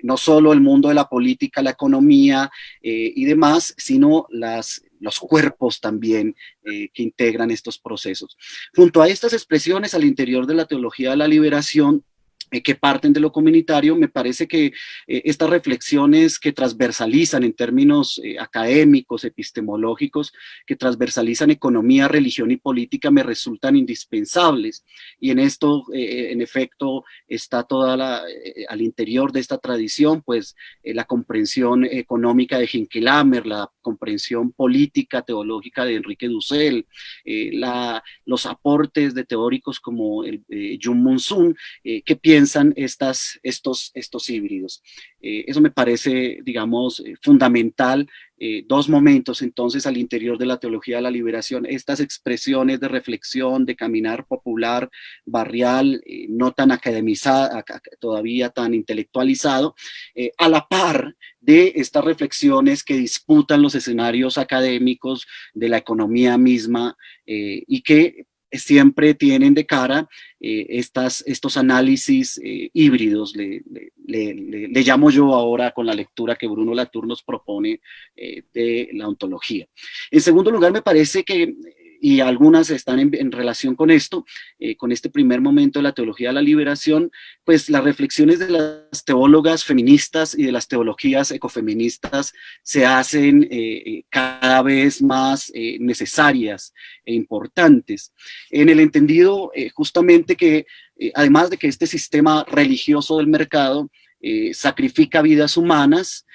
no solo el mundo de la política, la economía y demás, sino los cuerpos también que integran estos procesos. Junto a estas expresiones al interior de la teología de la liberación, que parten de lo comunitario, me parece que estas reflexiones que transversalizan en términos académicos, epistemológicos, que transversalizan economía, religión y política, me resultan indispensables. Y en esto, en efecto, está al interior de esta tradición, pues la comprensión económica de Hinckelhammer, la comprensión política, teológica de Enrique Dussel, los aportes de teóricos como Jung Moon-Sun, que piensan estos híbridos. Eso me parece, digamos, fundamental. Dos momentos entonces al interior de la teología de la liberación, estas expresiones de reflexión, de caminar popular, barrial, no tan academizada, todavía tan intelectualizado, a la par de estas reflexiones que disputan los escenarios académicos de la economía misma y que siempre tienen de cara estos análisis híbridos, le llamo yo ahora con la lectura que Bruno Latour nos propone de la ontología. En segundo lugar, me parece que, y algunas están en relación con esto, con este primer momento de la teología de la liberación, pues las reflexiones de las teólogas feministas y de las teologías ecofeministas se hacen cada vez más necesarias e importantes, en el entendido justamente que además de que este sistema religioso del mercado sacrifica vidas humanas,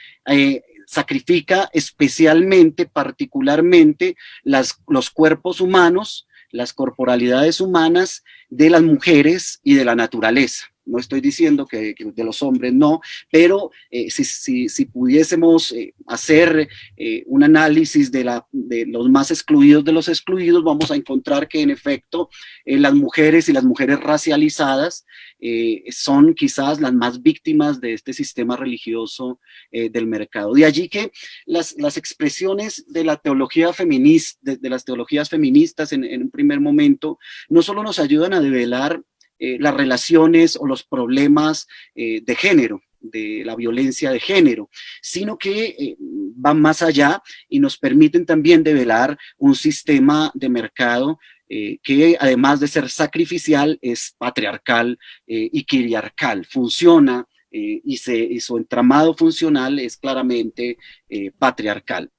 sacrifica especialmente, particularmente, los cuerpos humanos, las corporalidades humanas de las mujeres y de la naturaleza. no estoy diciendo que de los hombres no, pero si pudiésemos hacer un análisis de los más excluidos de los excluidos, vamos a encontrar que en efecto las mujeres y las mujeres racializadas son quizás las más víctimas de este sistema religioso del mercado. De allí que las expresiones de la teología feminista, de las teologías feministas en un primer momento, no solo nos ayudan a develar las relaciones o los problemas de género, de la violencia de género, sino que van más allá y nos permiten también develar un sistema de mercado que además de ser sacrificial es patriarcal y quiriarcal, funciona y su entramado funcional es claramente patriarcal,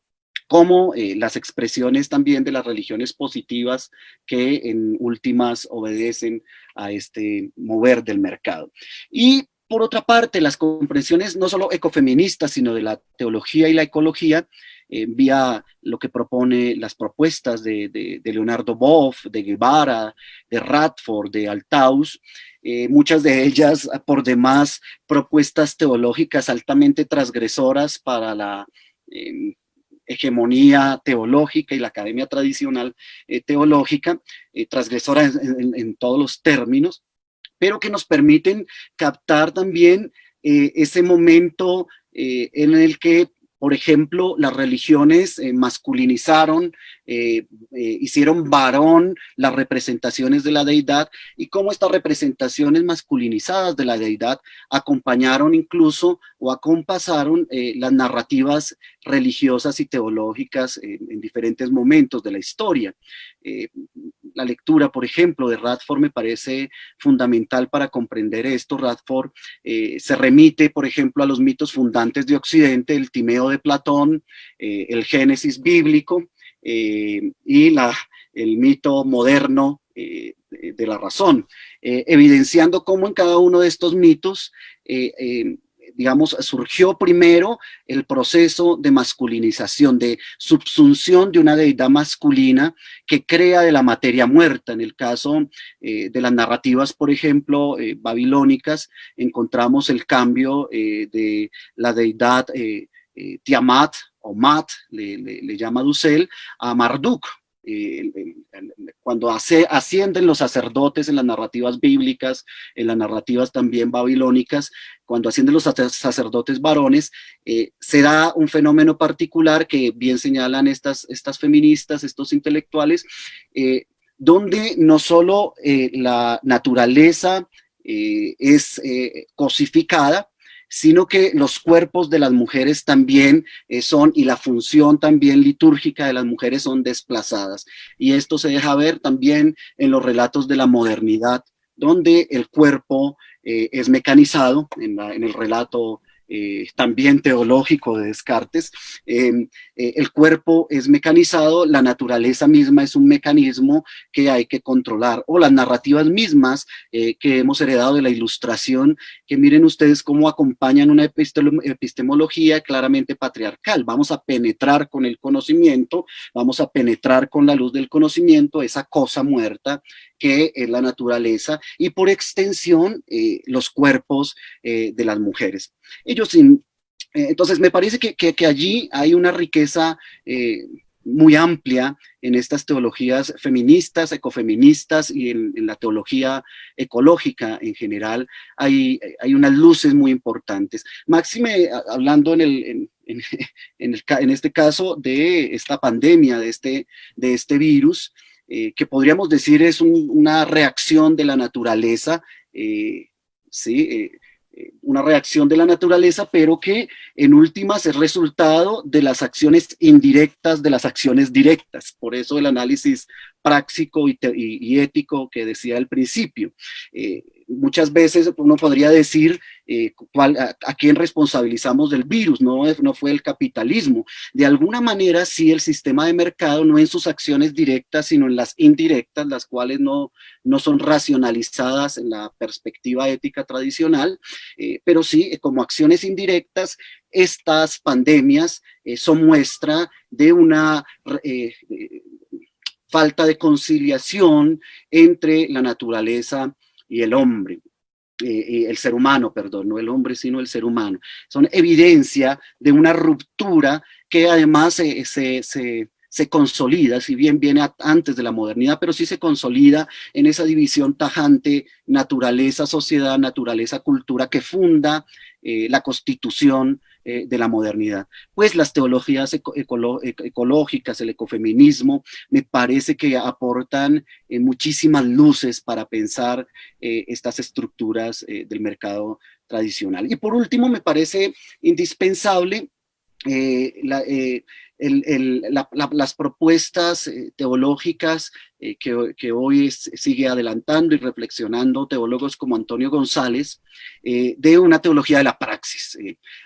como las expresiones también de las religiones positivas que en últimas obedecen a este mover del mercado. Y por otra parte, las comprensiones no solo ecofeministas, sino de la teología y la ecología, vía lo que propone las propuestas de Leonardo Boff, de Guevara, de Radford, de Althaus, muchas de ellas por demás propuestas teológicas altamente transgresoras para la hegemonía teológica y la academia tradicional teológica, transgresora en todos los términos, pero que nos permiten captar también ese momento en el que, por ejemplo, las religiones masculinizaron, hicieron varón las representaciones de la deidad y cómo estas representaciones masculinizadas de la deidad acompañaron incluso o acompasaron las narrativas religiosas y teológicas en diferentes momentos de la historia. La lectura, por ejemplo, de Radford me parece fundamental para comprender esto. Radford se remite, por ejemplo, a los mitos fundantes de Occidente, el Timeo de Platón, el Génesis bíblico y el mito moderno de la razón, evidenciando cómo en cada uno de estos mitos digamos, surgió primero el proceso de masculinización, de subsunción de una deidad masculina que crea de la materia muerta. En el caso de las narrativas, por ejemplo, babilónicas, encontramos el cambio de la deidad Tiamat o Mat, le llama Dussel, a Marduk. Cuando ascienden los sacerdotes en las narrativas bíblicas, en las narrativas también babilónicas, cuando ascienden los sacerdotes varones, se da un fenómeno particular que bien señalan estas feministas, estos intelectuales, donde no solo la naturaleza es cosificada, sino que los cuerpos de las mujeres también son, y la función también litúrgica de las mujeres son desplazadas. Y esto se deja ver también en los relatos de la modernidad, donde el cuerpo es mecanizado, en el relato también teológico de Descartes, el cuerpo es mecanizado, la naturaleza misma es un mecanismo que hay que controlar, o las narrativas mismas que hemos heredado de la Ilustración, que miren ustedes cómo acompañan una epistemología claramente patriarcal. Vamos a penetrar con el conocimiento, vamos a penetrar con la luz del conocimiento, esa cosa muerta que es la naturaleza y por extensión los cuerpos de las mujeres. Entonces me parece que allí hay una riqueza muy amplia en estas teologías feministas, ecofeministas y en la teología ecológica en general. Hay unas luces muy importantes. Máxime, hablando en este caso de esta pandemia, de este virus, que podríamos decir es una reacción de la naturaleza, ¿sí? Una reacción de la naturaleza, pero que en últimas es resultado de las acciones indirectas de las acciones directas. Por eso el análisis práctico y ético que decía al principio. Muchas veces uno podría decir a quién responsabilizamos del virus, no fue el capitalismo. De alguna manera sí el sistema de mercado, no en sus acciones directas, sino en las indirectas, las cuales no son racionalizadas en la perspectiva ética tradicional, pero sí como acciones indirectas, estas pandemias son muestra de una falta de conciliación entre la naturaleza y el hombre. el ser humano, perdón, no el hombre, sino el ser humano. Son evidencia de una ruptura que además se consolida, si bien viene antes de la modernidad, pero sí se consolida en esa división tajante naturaleza-sociedad, naturaleza-cultura que funda la constitución de la modernidad. Pues las teologías ecológicas, el ecofeminismo, me parece que aportan muchísimas luces para pensar estas estructuras del mercado tradicional. Y por último, me parece indispensable las propuestas teológicas que hoy sigue adelantando y reflexionando teólogos como Antonio González, de una teología de la praxis.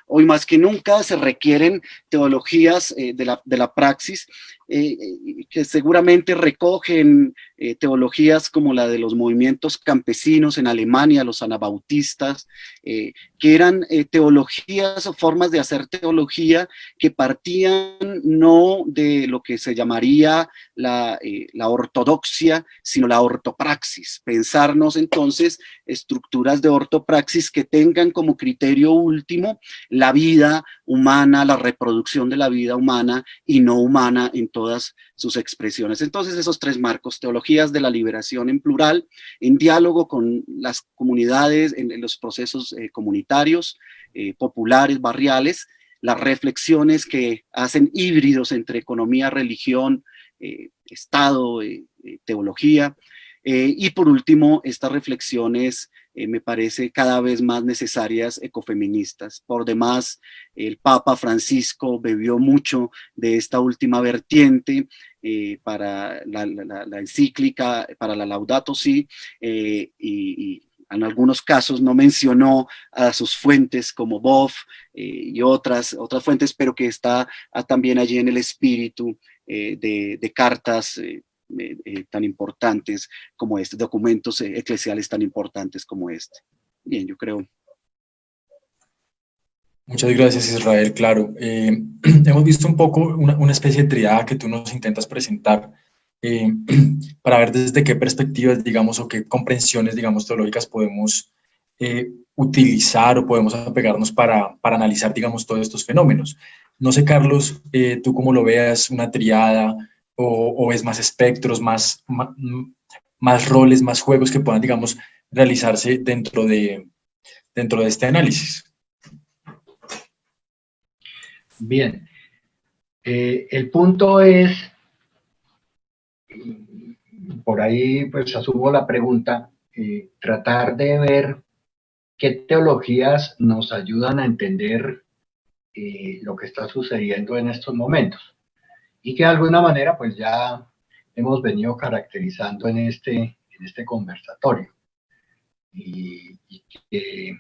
Hoy más que nunca se requieren teologías de la praxis, que seguramente recogen teologías como la de los movimientos campesinos en Alemania, los anabautistas, que eran teologías o formas de hacer teología que partían no de lo que se llamaría la ortodoxia, sino la ortopraxis. Pensarnos entonces estructuras de ortopraxis que tengan como criterio último la vida humana, la reproducción de la vida humana y no humana en todas sus expresiones. Entonces esos tres marcos: teologías de la liberación en plural, en diálogo con las comunidades, en los procesos comunitarios, populares, barriales, las reflexiones que hacen híbridos entre economía, religión, Estado, teología, y por último, estas reflexiones me parece cada vez más necesarias, ecofeministas. Por demás, el Papa Francisco bebió mucho de esta última vertiente para la encíclica, para la Laudato Si, y en algunos casos no mencionó a sus fuentes como Boff y otras fuentes, pero que está también allí en el espíritu de cartas tan importantes como este, documentos eclesiales tan importantes como este. Bien, yo creo. Muchas gracias, Israel. Claro, hemos visto un poco una especie de triada que tú nos intentas presentar para ver desde qué perspectivas, digamos, o qué comprensiones, digamos, teológicas podemos utilizar o podemos apegarnos para analizar, digamos, todos estos fenómenos. No sé, Carlos, tú cómo lo veas, una triada, o ves más espectros, más roles, más juegos que puedan, digamos, realizarse dentro de este análisis. Bien, el punto es, por ahí pues asumo la pregunta, tratar de ver qué teologías nos ayudan a entender lo que está sucediendo en estos momentos y que de alguna manera pues ya hemos venido caracterizando en este conversatorio y que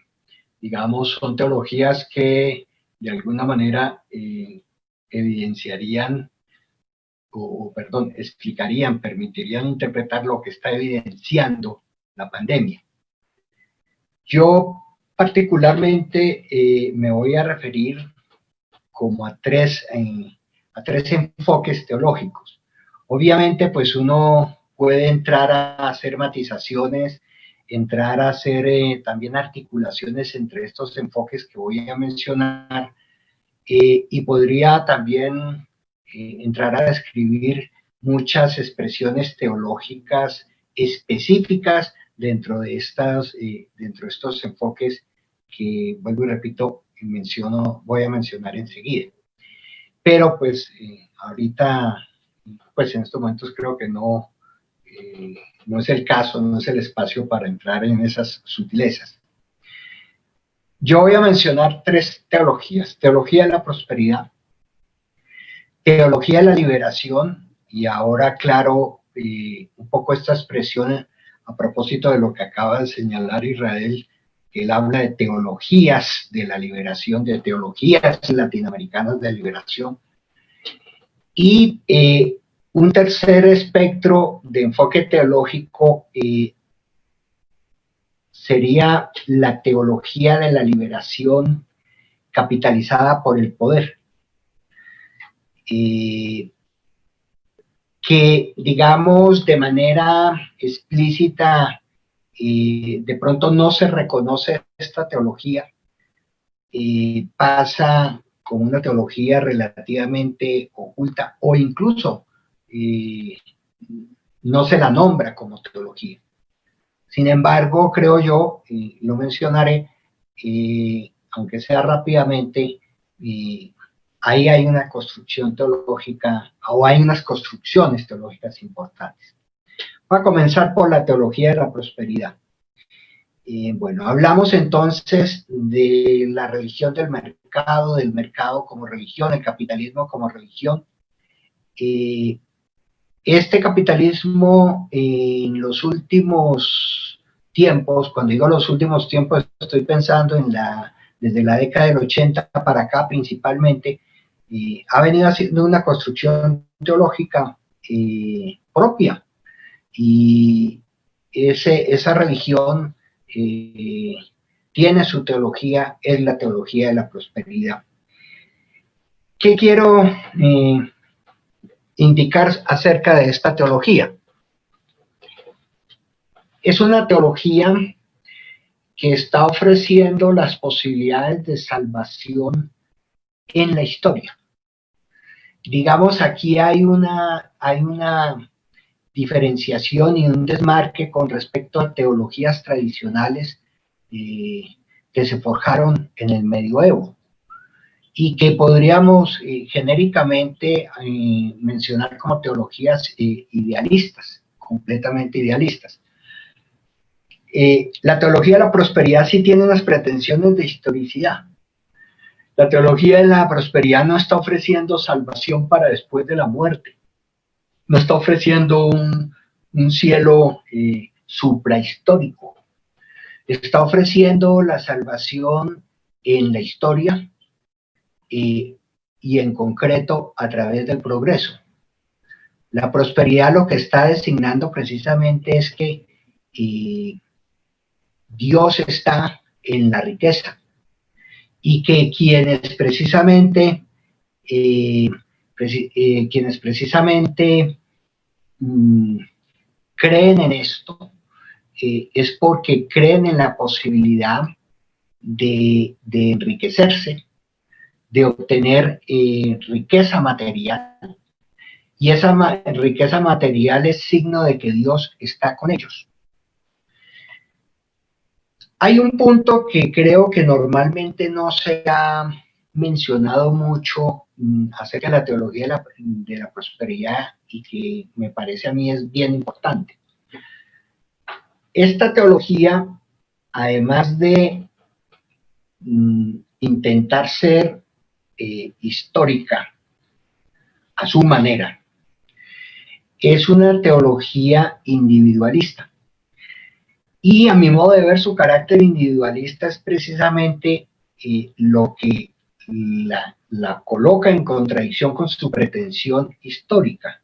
digamos son teologías que de alguna manera evidenciarían perdón, explicarían, permitirían interpretar lo que está evidenciando la pandemia. Yo particularmente me voy a referir como a tres enfoques teológicos. Obviamente, pues uno puede entrar a hacer matizaciones, entrar a hacer también articulaciones entre estos enfoques que voy a mencionar, y podría también entrar a describir muchas expresiones teológicas específicas dentro de estos enfoques que, vuelvo y repito, voy a mencionar enseguida. Pero pues ahorita, pues en estos momentos creo que no es el caso, no es el espacio para entrar en esas sutilezas. Yo voy a mencionar tres teologías: teología de la prosperidad, teología de la liberación, y ahora claro, un poco esta expresión a propósito de lo que acaba de señalar Israel, que él habla de teologías de la liberación, de teologías latinoamericanas de liberación, y un tercer espectro de enfoque teológico sería la teología de la liberación capitalizada por el poder. Que digamos de manera explícita de pronto no se reconoce esta teología, pasa como una teología relativamente oculta o incluso no se la nombra como teología. Sin embargo, creo yo, lo mencionaré, aunque sea rápidamente, ahí hay una construcción teológica, o hay unas construcciones teológicas importantes. Voy a comenzar por la teología de la prosperidad. Bueno, hablamos entonces de la religión del mercado como religión, el capitalismo como religión. Este capitalismo en los últimos tiempos, cuando digo los últimos tiempos, estoy pensando en desde la década del 80 para acá principalmente, ha venido haciendo una construcción teológica propia. Y esa religión tiene su teología, es la teología de la prosperidad. ¿Qué quiero indicar acerca de esta teología? Es una teología que está ofreciendo las posibilidades de salvación en la historia. Digamos, aquí hay una diferenciación y un desmarque con respecto a teologías tradicionales que se forjaron en el medioevo y que podríamos genéricamente mencionar como teologías idealistas, completamente idealistas. La teología de la prosperidad sí tiene unas pretensiones de historicidad. La teología de la prosperidad no está ofreciendo salvación para después de la muerte, no está ofreciendo un cielo suprahistórico, está ofreciendo la salvación en la historia y en concreto a través del progreso. La prosperidad lo que está designando precisamente es que Dios está en la riqueza y que quienes precisamente creen en esto es porque creen en la posibilidad de enriquecerse, de obtener riqueza material, y esa riqueza material es signo de que Dios está con ellos. Hay un punto que creo que normalmente no se ha mencionado mucho acerca de la teología de la prosperidad y que me parece a mí es bien importante. Esta teología, además de intentar ser histórica a su manera, es una teología individualista. Y a mi modo de ver, su carácter individualista es precisamente lo que la coloca en contradicción con su pretensión histórica.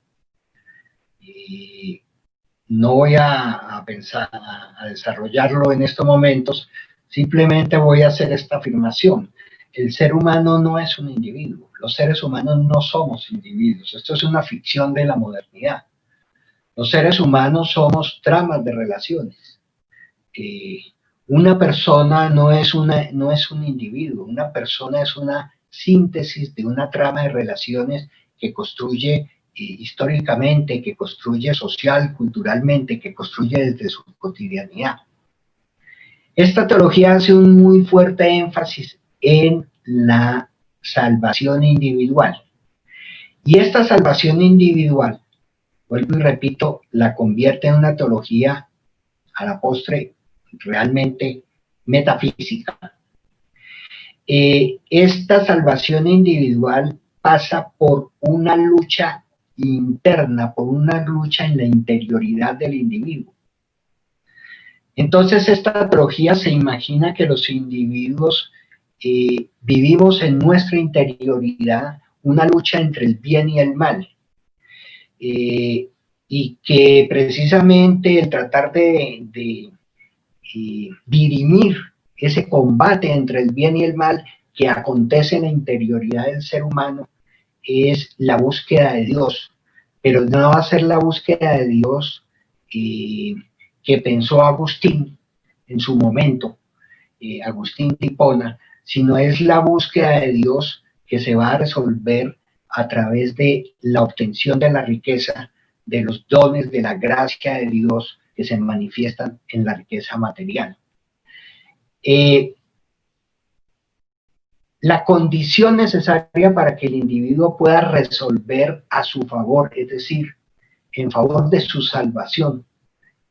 No voy a pensar, a desarrollarlo en estos momentos, simplemente voy a hacer esta afirmación. El ser humano no es un individuo, los seres humanos no somos individuos, esto es una ficción de la modernidad. Los seres humanos somos tramas de relaciones. Una persona no es un individuo, una persona es una síntesis de una trama de relaciones que construye históricamente, que construye social, culturalmente, que construye desde su cotidianidad. Esta teología hace un muy fuerte énfasis en la salvación individual. Y esta salvación individual, vuelvo y repito, la convierte en una teología a la postre realmente metafísica. Esta salvación individual pasa por una lucha interna, por una lucha en la interioridad del individuo. Entonces esta teología se imagina que los individuos vivimos en nuestra interioridad una lucha entre el bien y el mal. Y que precisamente el tratar de dirimir ese combate entre el bien y el mal que acontece en la interioridad del ser humano es la búsqueda de Dios, pero no va a ser la búsqueda de Dios que pensó Agustín en su momento, Agustín de Hipona, sino es la búsqueda de Dios que se va a resolver a través de la obtención de la riqueza, de los dones, de la gracia de Dios que se manifiestan en la riqueza material. La condición necesaria para que el individuo pueda resolver a su favor, es decir, en favor de su salvación,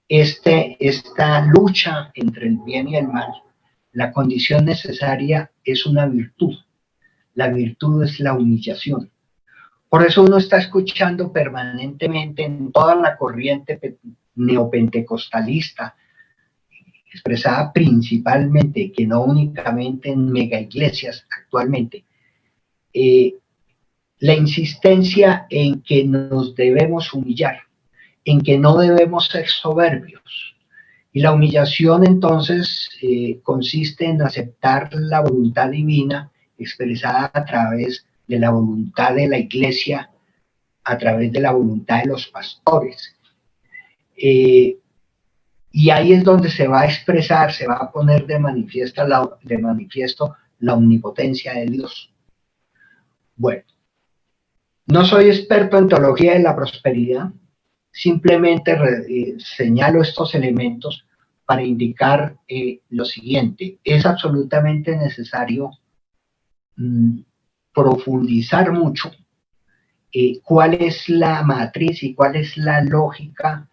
esta lucha entre el bien y el mal, la condición necesaria es una virtud. La virtud es la humillación. Por eso uno está escuchando permanentemente en toda la corriente neopentecostalista, expresada principalmente, que no únicamente en mega iglesias actualmente, la insistencia en que nos debemos humillar, en que no debemos ser soberbios. Y la humillación entonces consiste en aceptar la voluntad divina expresada a través de la voluntad de la iglesia, a través de la voluntad de los pastores. Y ahí es donde se va a expresar, se va a poner de manifiesto la omnipotencia de Dios. Bueno, no soy experto en teología de la prosperidad, simplemente señalo estos elementos para indicar lo siguiente. Es absolutamente necesario profundizar mucho cuál es la matriz y cuál es la lógica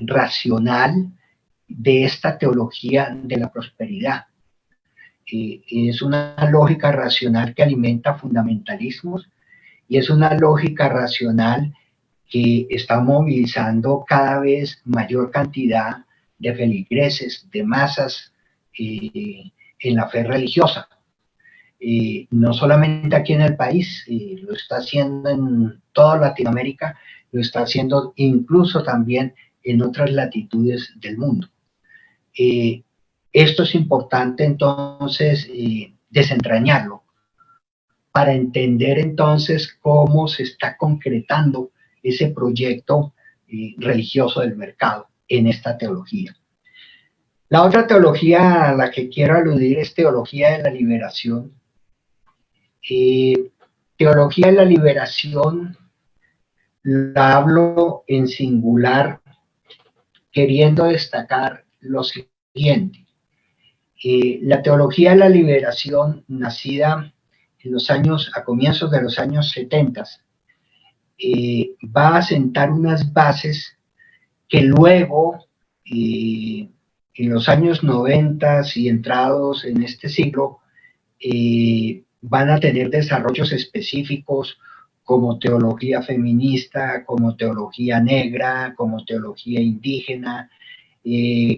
racional de esta teología de la prosperidad. Es una lógica racional que alimenta fundamentalismos y es una lógica racional que está movilizando cada vez mayor cantidad de feligreses, de masas en la fe religiosa. No solamente aquí en el país, lo está haciendo en toda Latinoamérica, lo está haciendo incluso también en otras latitudes del mundo. Esto es importante entonces desentrañarlo para entender entonces cómo se está concretando ese proyecto religioso del mercado en esta teología. La otra teología a la que quiero aludir es teología de la liberación. Teología de la liberación la hablo en singular, queriendo destacar lo siguiente. La teología de la liberación, nacida a comienzos de los años 70, va a sentar unas bases que luego, en los años 90 y entrados en este siglo, van a tener desarrollos específicos como teología feminista, como teología negra, como teología indígena,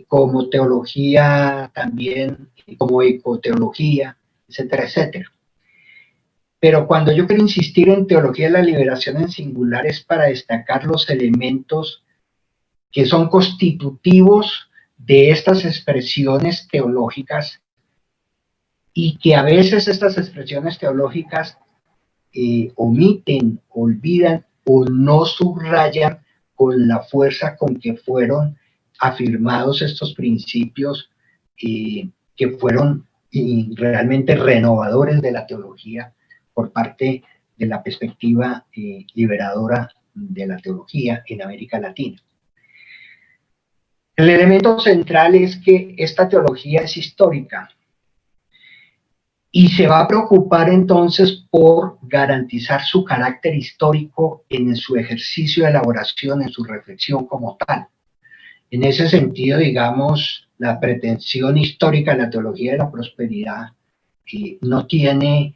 como teología también, como ecoteología, etcétera, etcétera. Pero cuando yo quiero insistir en teología de la liberación en singular es para destacar los elementos que son constitutivos de estas expresiones teológicas y que a veces estas expresiones teológicas omiten, olvidan o no subrayan con la fuerza con que fueron afirmados estos principios que fueron realmente renovadores de la teología por parte de la perspectiva liberadora de la teología en América Latina. El elemento central es que esta teología es histórica y se va a preocupar entonces por garantizar su carácter histórico en su ejercicio de elaboración, en su reflexión como tal. En ese sentido, digamos, la pretensión histórica de la teología de la prosperidad no tiene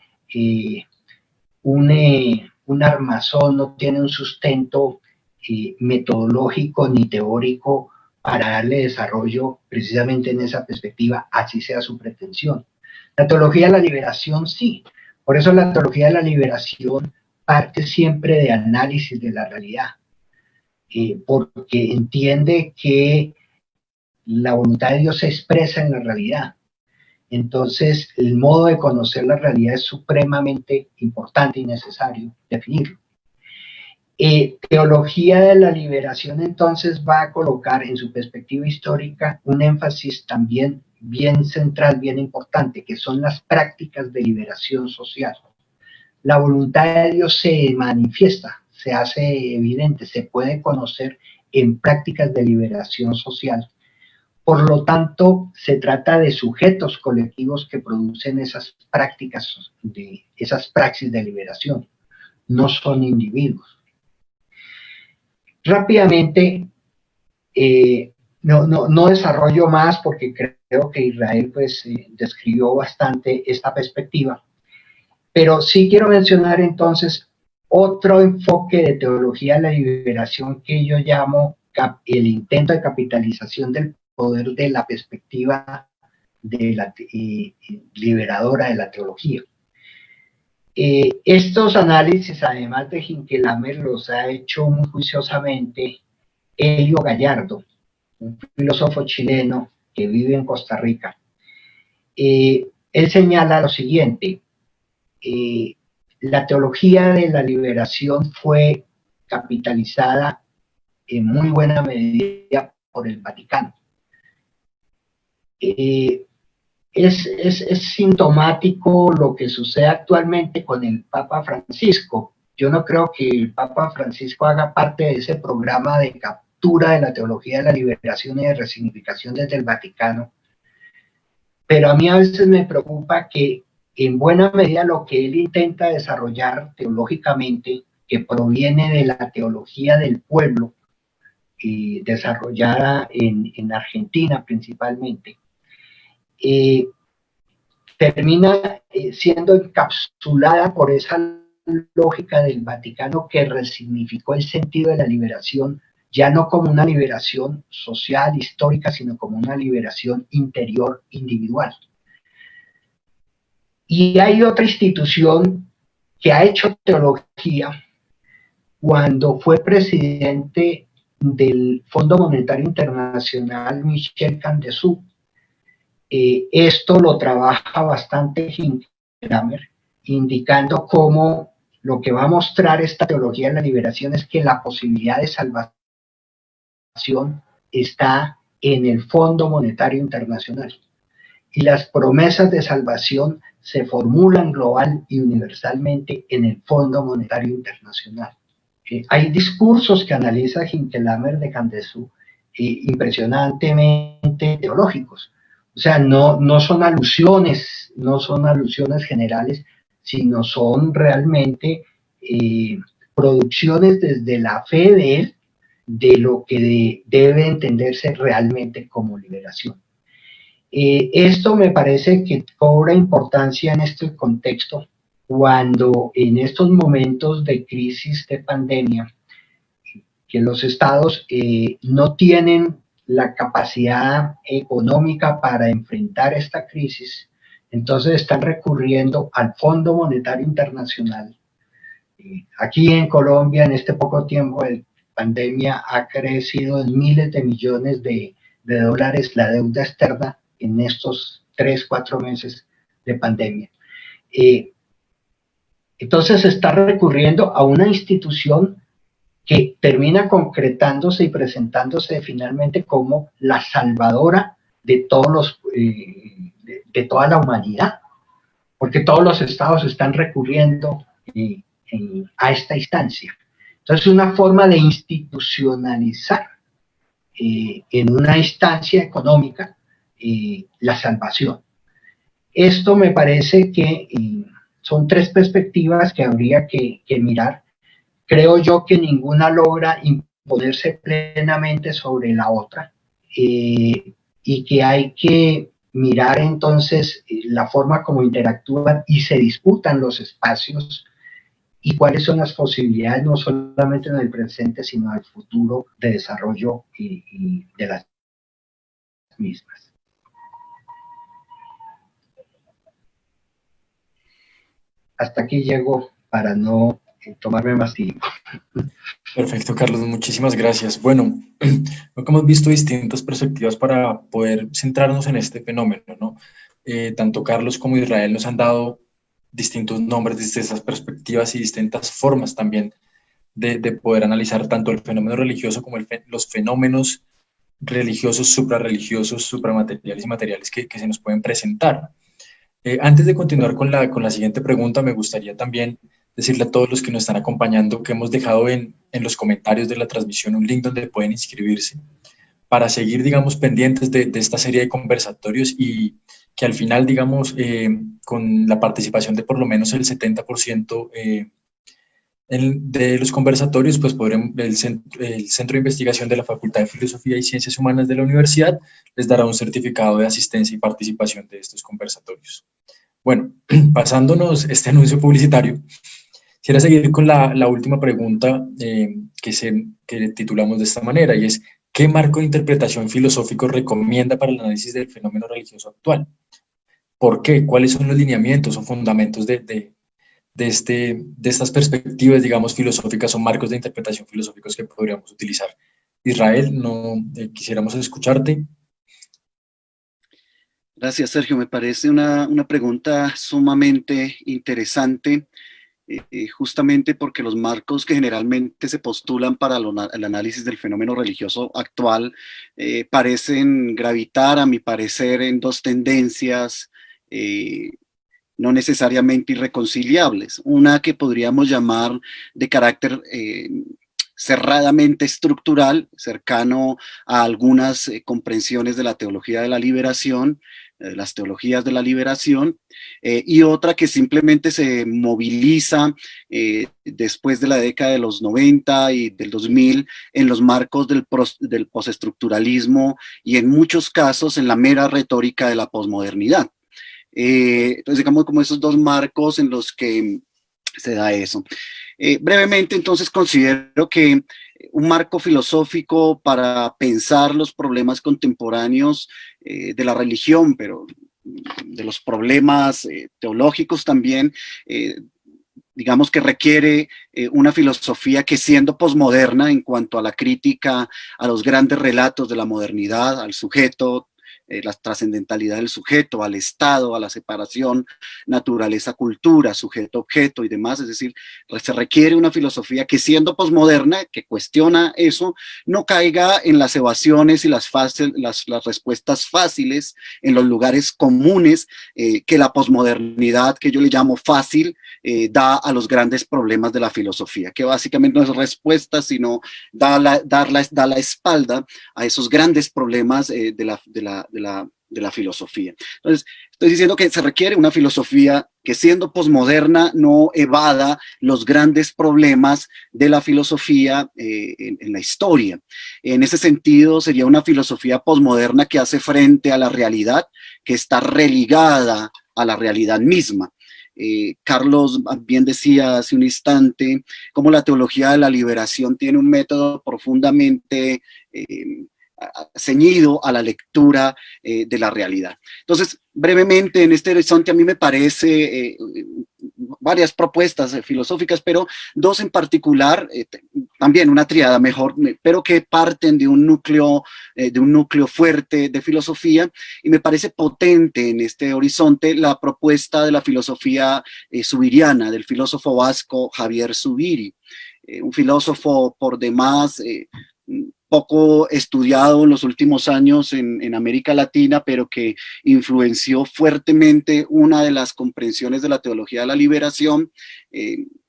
un armazón, no tiene un sustento metodológico ni teórico para darle desarrollo precisamente en esa perspectiva, así sea su pretensión. La teología de la liberación sí, por eso la teología de la liberación parte siempre de análisis de la realidad, porque entiende que la voluntad de Dios se expresa en la realidad. Entonces, el modo de conocer la realidad es supremamente importante y necesario definirlo. Teología de la liberación entonces va a colocar en su perspectiva histórica un énfasis también bien central, bien importante, que son las prácticas de liberación social. La voluntad de Dios se manifiesta, se hace evidente, se puede conocer en prácticas de liberación social. Por lo tanto, se trata de sujetos colectivos que producen esas prácticas, esas praxis de liberación, no son individuos. Rápidamente, no desarrollo más porque creo que Israel pues, describió bastante esta perspectiva, pero sí quiero mencionar entonces otro enfoque de teología de la liberación que yo llamo el intento de capitalización del poder de la perspectiva de la liberadora de la teología. Estos análisis, además de Hinckelhammer, los ha hecho muy juiciosamente Elio Gallardo, un filósofo chileno que vive en Costa Rica. Él señala lo siguiente: la teología de la liberación fue capitalizada en muy buena medida por el Vaticano. Es sintomático lo que sucede actualmente con el Papa Francisco. Yo no creo que el Papa Francisco haga parte de ese programa de captura de la teología de la liberación y de resignificación desde el Vaticano, pero a mí a veces me preocupa que en buena medida lo que él intenta desarrollar teológicamente, que proviene de la teología del pueblo, desarrollada en Argentina principalmente, termina siendo encapsulada por esa lógica del Vaticano que resignificó el sentido de la liberación, ya no como una liberación social, histórica, sino como una liberación interior, individual. Y hay otra institución que ha hecho teología. Cuando fue presidente del Fondo Monetario Internacional, Michel Candesu, esto lo trabaja bastante Hinckelhammer, indicando cómo lo que va a mostrar esta teología de la liberación es que la posibilidad de salvación está en el Fondo Monetario Internacional. Y las promesas de salvación se formulan global y universalmente en el Fondo Monetario Internacional. Hay discursos que analiza Hinckelhammer de Candesu impresionantemente teológicos. O sea, no son alusiones generales, sino son realmente producciones desde la fe de él, de lo que debe entenderse realmente como liberación. Esto me parece que cobra importancia en este contexto, cuando en estos momentos de crisis, de pandemia, que los estados no tienen la capacidad económica para enfrentar esta crisis, entonces están recurriendo al Fondo Monetario Internacional. Aquí en Colombia, en este poco tiempo de pandemia, ha crecido en miles de millones de dólares la deuda externa en estos 3-4 meses de pandemia. Entonces se está recurriendo a una institución que termina concretándose y presentándose finalmente como la salvadora de todos de toda la humanidad, porque todos los estados están recurriendo a esta instancia. Entonces, una forma de institucionalizar en una instancia económica la salvación. Esto me parece que son tres perspectivas que habría que mirar. Creo yo que ninguna logra imponerse plenamente sobre la otra, y que hay que mirar entonces la forma como interactúan y se disputan los espacios y cuáles son las posibilidades no solamente en el presente sino en el futuro de desarrollo y de las mismas. Hasta aquí llego para no tomarme más tiempo. Perfecto, Carlos, muchísimas gracias. Bueno, creo que hemos visto distintas perspectivas para poder centrarnos en este fenómeno, ¿no? Tanto Carlos como Israel nos han dado distintos nombres desde esas perspectivas y distintas formas también de poder analizar tanto el fenómeno religioso como los fenómenos religiosos, suprarreligiosos, supramateriales y materiales que se nos pueden presentar. Antes de continuar con la siguiente pregunta, me gustaría también decirle a todos los que nos están acompañando que hemos dejado en los comentarios de la transmisión un link donde pueden inscribirse para seguir, digamos, pendientes de esta serie de conversatorios y que al final, digamos, con la participación de por lo menos el 70% de los conversatorios, pues el Centro de Investigación de la Facultad de Filosofía y Ciencias Humanas de la Universidad les dará un certificado de asistencia y participación de estos conversatorios. Bueno, pasándonos este anuncio publicitario, quisiera seguir con la última pregunta que titulamos de esta manera, y es, ¿qué marco de interpretación filosófico recomienda para el análisis del fenómeno religioso actual? ¿Por qué? ¿Cuáles son los lineamientos o fundamentos de estas perspectivas, digamos, filosóficas o marcos de interpretación filosóficos que podríamos utilizar? Israel, quisiéramos escucharte. Gracias, Sergio. Me parece una pregunta sumamente interesante, justamente porque los marcos que generalmente se postulan para el análisis del fenómeno religioso actual parecen gravitar, a mi parecer, en dos tendencias no necesariamente irreconciliables. Una que podríamos llamar de carácter cerradamente estructural, cercano a algunas comprensiones de la teología de la liberación, las teologías de la liberación, y otra que simplemente se moviliza después de la década de los 90 y del 2000 en los marcos del postestructuralismo y en muchos casos en la mera retórica de la posmodernidad. Entonces, digamos, como esos dos marcos en los que se da eso. Brevemente, entonces, considero que un marco filosófico para pensar los problemas contemporáneos de la religión, pero de los problemas teológicos también, digamos que requiere una filosofía que, siendo posmoderna en cuanto a la crítica a los grandes relatos de la modernidad, al sujeto, la trascendentalidad del sujeto, al Estado, a la separación naturaleza-cultura, sujeto-objeto y demás, es decir, se requiere una filosofía que, siendo posmoderna, que cuestiona eso, no caiga en las evasiones y las respuestas fáciles, en los lugares comunes que la posmodernidad, que yo le llamo fácil, da a los grandes problemas de la filosofía, que básicamente no es respuesta, sino da la espalda a esos grandes problemas de la filosofía. Entonces, estoy diciendo que se requiere una filosofía que, siendo posmoderna, no evada los grandes problemas de la filosofía en la historia. En ese sentido, sería una filosofía posmoderna que hace frente a la realidad, que está religada a la realidad misma. Carlos bien decía hace un instante cómo la teología de la liberación tiene un método profundamente ceñido a la lectura de la realidad. Entonces, brevemente, en este horizonte a mí me parece varias propuestas filosóficas, pero dos en particular, también una tríada mejor, pero que parten de un núcleo fuerte de filosofía, y me parece potente en este horizonte la propuesta de la filosofía zubiriana, del filósofo vasco Javier Zubiri, un filósofo por demás poco estudiado en los últimos años en América Latina, pero que influenció fuertemente una de las comprensiones de la teología de la liberación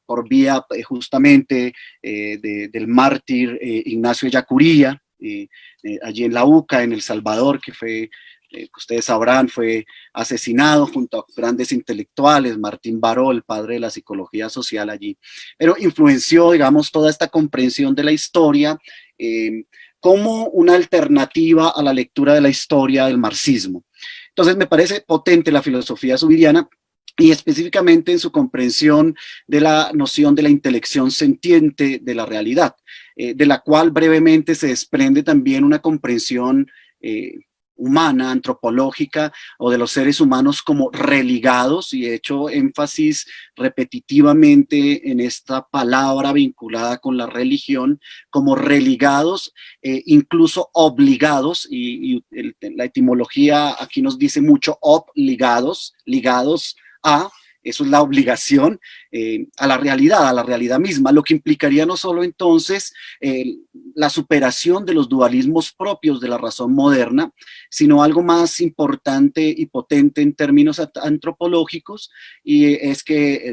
por vía justamente del mártir Ignacio Ellacuría, allí en la UCA, en El Salvador, que fue, que ustedes sabrán, fue asesinado junto a grandes intelectuales, Martín Baró, el padre de la psicología social allí, pero influenció, digamos, toda esta comprensión de la historia como una alternativa a la lectura de la historia del marxismo. Entonces me parece potente la filosofía zubiriana, y específicamente en su comprensión de la noción de la intelección sentiente de la realidad, de la cual brevemente se desprende también una comprensión humana, antropológica, o de los seres humanos como religados, y he hecho énfasis repetitivamente en esta palabra vinculada con la religión, como religados, incluso obligados, y la etimología aquí nos dice mucho, obligados, ligados a, eso es la obligación, a la realidad misma, lo que implicaría no solo entonces la superación de los dualismos propios de la razón moderna, sino algo más importante y potente en términos antropológicos, y es que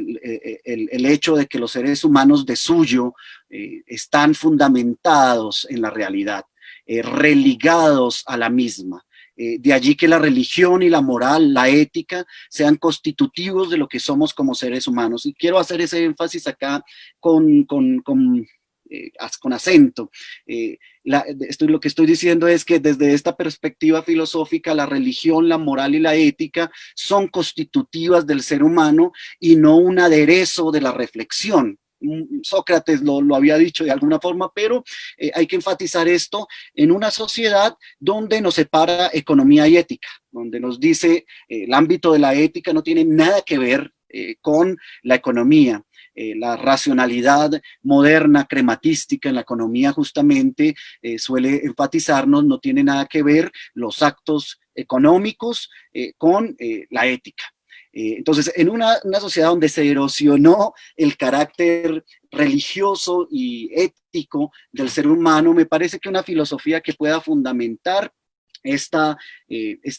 el hecho de que los seres humanos de suyo están fundamentados en la realidad, religados a la misma. De allí que la religión y la moral, la ética, sean constitutivos de lo que somos como seres humanos. Y quiero hacer ese énfasis acá con acento. Lo que estoy diciendo es que desde esta perspectiva filosófica, la religión, la moral y la ética son constitutivas del ser humano y no un aderezo de la reflexión. Sócrates lo había dicho de alguna forma, pero hay que enfatizar esto en una sociedad donde nos separa economía y ética, donde nos dice el ámbito de la ética no tiene nada que ver con la economía. La racionalidad moderna, crematística en la economía justamente suele enfatizarnos, no tiene nada que ver los actos económicos con la ética. Entonces, en una sociedad donde se erosionó el carácter religioso y ético del ser humano, me parece que una filosofía que pueda fundamentar esta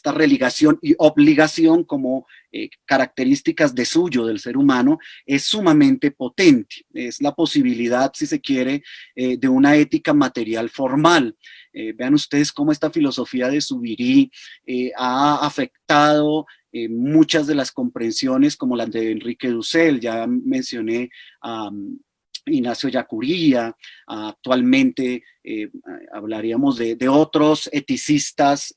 religación y obligación como características de suyo del ser humano es sumamente potente. Es la posibilidad, si se quiere, de una ética material formal. Vean ustedes cómo esta filosofía de Zubiri ha afectado muchas de las comprensiones como las de Enrique Dussel. Ya mencioné a Ignacio Ellacuría, actualmente hablaríamos de otros eticistas,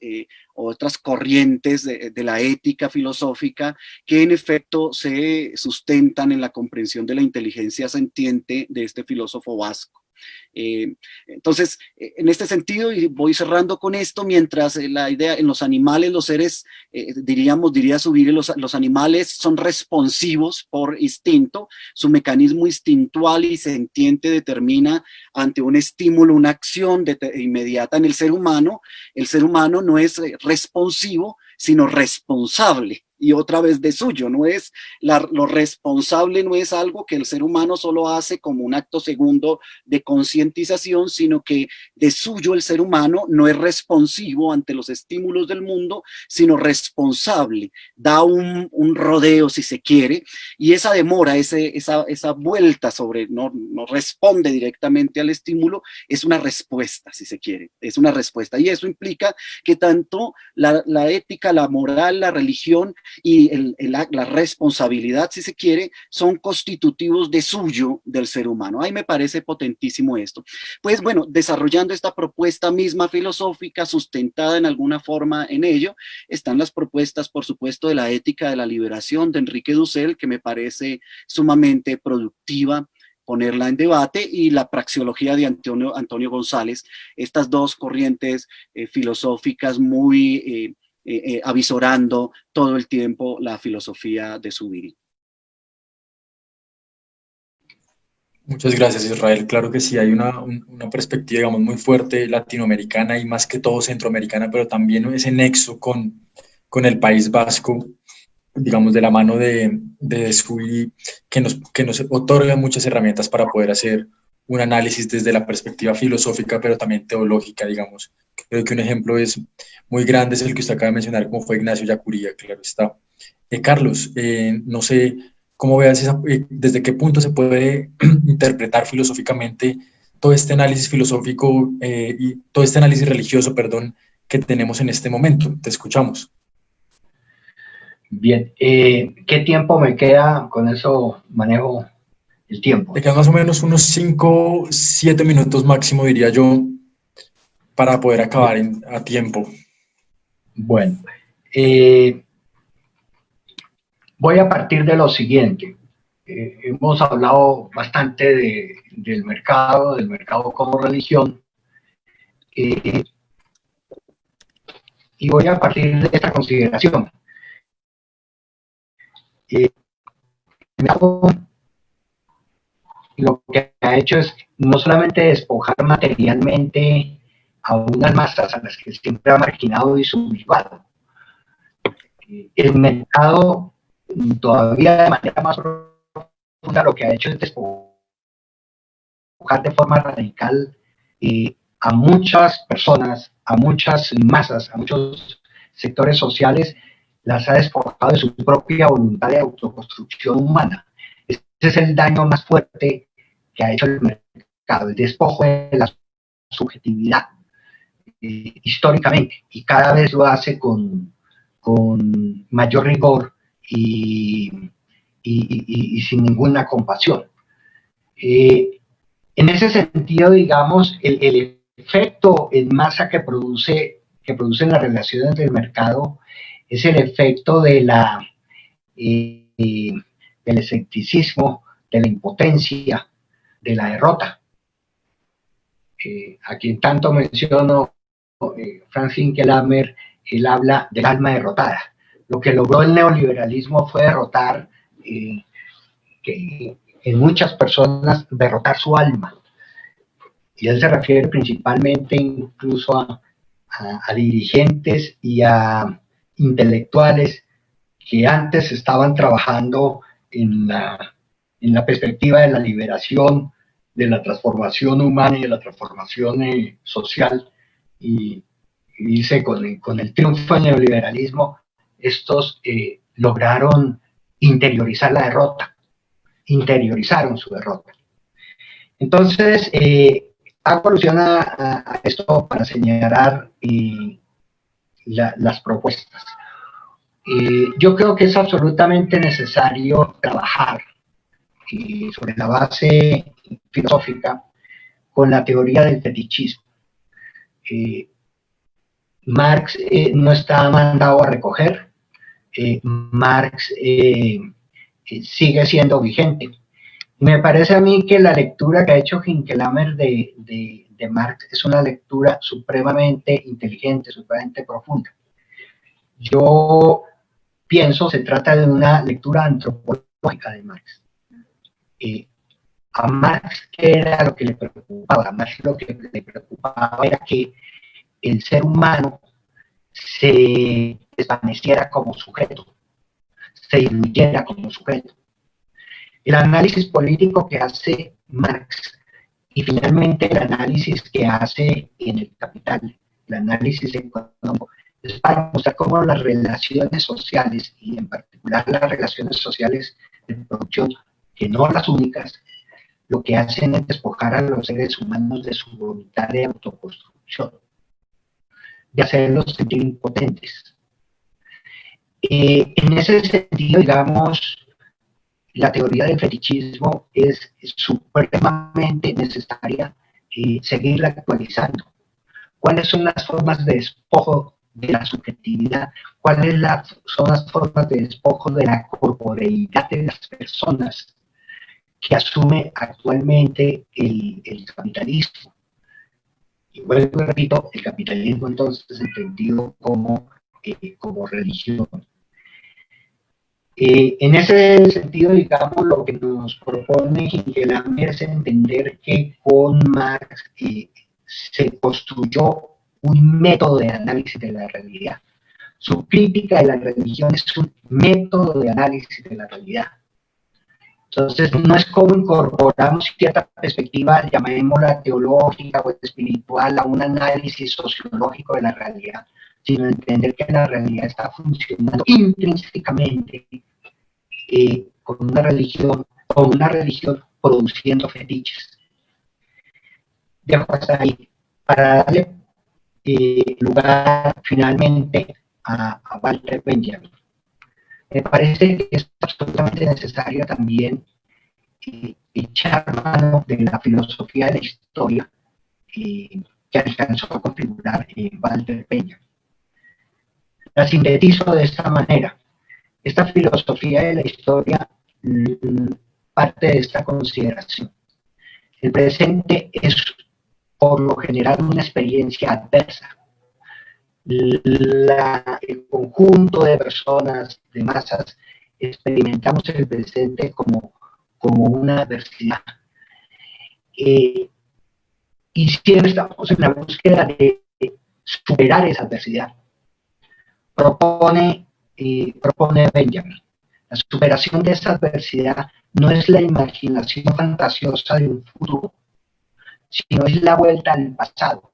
otras corrientes de la ética filosófica que en efecto se sustentan en la comprensión de la inteligencia sentiente de este filósofo vasco. Entonces, en este sentido, y voy cerrando con esto, mientras la idea en los animales, los seres, diría Zubiri, los animales son responsivos por instinto, su mecanismo instintual y sentiente determina ante un estímulo, una acción inmediata. En el ser humano no es responsivo, sino responsable. Y otra vez de suyo, lo responsable no es algo que el ser humano solo hace como un acto segundo de concientización, sino que de suyo el ser humano no es responsivo ante los estímulos del mundo, sino responsable, da un rodeo si se quiere, y esa demora, esa vuelta sobre, no responde directamente al estímulo, es una respuesta si se quiere, es una respuesta, y eso implica que tanto la ética, la moral, la religión y la responsabilidad, si se quiere, son constitutivos de suyo del ser humano. Ay, me parece potentísimo esto. Pues bueno, desarrollando esta propuesta misma filosófica, sustentada en alguna forma en ello, están las propuestas, por supuesto, de la ética de la liberación de Enrique Dussel, que me parece sumamente productiva ponerla en debate, y la praxeología de Antonio González, estas dos corrientes filosóficas muy avisorando todo el tiempo la filosofía de Zubiri. Muchas gracias, Israel. Claro que sí, hay una perspectiva, digamos, muy fuerte latinoamericana y más que todo centroamericana, pero también ese nexo con el País Vasco, digamos, de la mano de Zubiri, que nos otorga muchas herramientas para poder hacer un análisis desde la perspectiva filosófica, pero también teológica, digamos. Creo que un ejemplo muy grande es el que usted acaba de mencionar, como fue Ignacio Ellacuría, claro está. Carlos, no sé cómo veas desde qué punto se puede interpretar filosóficamente todo este análisis filosófico y todo este análisis religioso, perdón, que tenemos en este momento. Te escuchamos. Bien, ¿qué tiempo me queda? Con eso manejo el tiempo. Te quedan más o menos unos 5, 7 minutos máximo, diría yo, para poder acabar a tiempo. Bueno, voy a partir de lo siguiente. Hemos hablado bastante del mercado como religión, y voy a partir de esta consideración. Lo que ha hecho es no solamente despojar materialmente a unas masas a las que siempre ha marginado y subyugado. El mercado todavía de manera más profunda lo que ha hecho es despojar de forma radical a muchas personas, a muchas masas, a muchos sectores sociales, las ha despojado de su propia voluntad de autoconstrucción humana. Ese es el daño más fuerte que ha hecho el mercado, el despojo de la subjetividad históricamente, y cada vez lo hace con mayor rigor y sin ninguna compasión. En ese sentido, digamos, el efecto en masa que producen las relaciones del mercado es el efecto del escepticismo, de la impotencia, de la derrota. A quien tanto menciono, Franz Hinkelhammer, él habla del alma derrotada. Lo que logró el neoliberalismo fue derrotar, en muchas personas, derrotar su alma. Y él se refiere principalmente incluso a dirigentes y a intelectuales que antes estaban trabajando en la perspectiva de la liberación, de la transformación humana y de la transformación social. Y dice, con el triunfo del neoliberalismo, estos lograron interiorizar la derrota, interiorizaron su derrota. Entonces, hago alusión a esto para señalar las propuestas. Yo creo que es absolutamente necesario trabajar sobre la base filosófica con la teoría del fetichismo. Marx no está mandado a recoger, Marx sigue siendo vigente. Me parece a mí que la lectura que ha hecho Hinkelhammer de Marx es una lectura supremamente inteligente, supremamente profunda. Yo pienso se trata de una lectura antropológica de Marx. A Marx, ¿qué era lo que le preocupaba? A Marx lo que le preocupaba era que el ser humano se desvaneciera como sujeto, se diluyera como sujeto. El análisis político que hace Marx y finalmente el análisis que hace en el Capital, el análisis económico, es para mostrar cómo las relaciones sociales, y en particular las relaciones sociales de producción, que no las únicas, lo que hacen es despojar a los seres humanos de su voluntad de autoconstrucción, de hacerlos sentir impotentes. En ese sentido, digamos, la teoría del fetichismo es supremamente necesaria seguirla actualizando. ¿Cuáles son las formas de despojo de la subjetividad? ¿Cuáles son las formas de despojo de la corporeidad de las personas que asume actualmente el capitalismo? Y vuelvo y repito, el capitalismo entonces entendido como religión. En ese sentido, digamos, lo que nos propone Hinkelhammer es entender que con Marx se construyó un método de análisis de la realidad. Su crítica de la religión es un método de análisis de la realidad. Entonces, no es como incorporamos cierta perspectiva, llamémosla teológica o espiritual, a un análisis sociológico de la realidad, sino entender que la realidad está funcionando intrínsecamente con una religión produciendo fetiches. Dejo hasta ahí para darle lugar finalmente a Walter Benjamin. Me parece que es absolutamente necesario también echar mano de la filosofía de la historia que alcanzó a configurar Walter Benjamin. La sintetizo de esta manera. Esta filosofía de la historia parte de esta consideración. El presente es, por lo general, una experiencia adversa. El conjunto de personas, de masas, experimentamos el presente como una adversidad. Y siempre estamos en la búsqueda de superar esa adversidad. Propone Benjamin. La superación de esta adversidad no es la imaginación fantasiosa de un futuro, sino es la vuelta al pasado,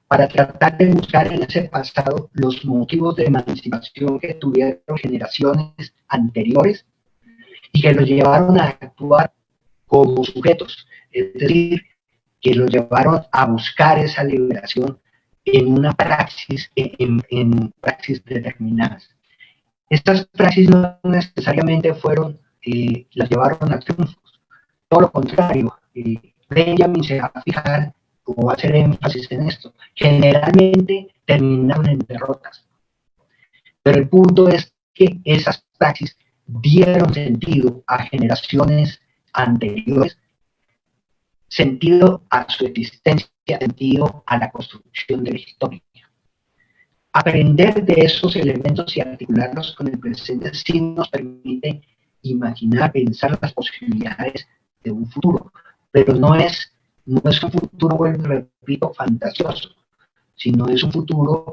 para tratar de buscar en ese pasado los motivos de emancipación que tuvieron generaciones anteriores y que los llevaron a actuar como sujetos, es decir, que los llevaron a buscar esa liberación en una praxis, en praxis determinadas. Estas praxis no necesariamente las llevaron a triunfos, todo lo contrario. Benjamin se va a fijar o va a hacer énfasis en esto. Generalmente terminaron en derrotas, pero el punto es que esas praxis dieron sentido a generaciones anteriores, sentido a su existencia, sentido a la construcción de la historia. Aprender de esos elementos y articularlos con el presente sí nos permite imaginar, pensar las posibilidades de un futuro, pero no es un futuro, repito, fantasioso, sino es un futuro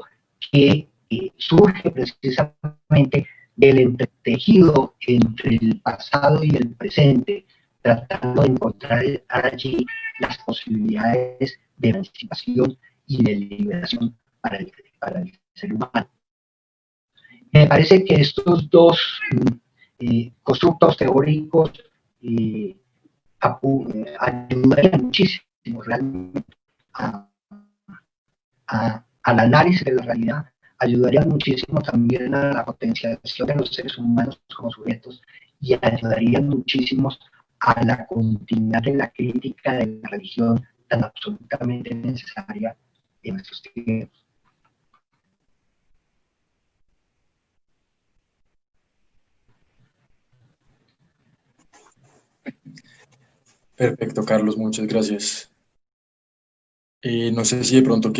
que surge precisamente del entretejido entre el pasado y el presente, tratando de encontrar allí las posibilidades de emancipación y de liberación para el ser humano. Me parece que estos dos constructos teóricos ayudarían muchísimo realmente al análisis de la realidad, ayudarían muchísimo también a la potenciación de los seres humanos como sujetos y ayudarían muchísimo a la continuidad de la crítica de la religión tan absolutamente necesaria en nuestros tiempos. Perfecto, Carlos, muchas gracias. No sé si de pronto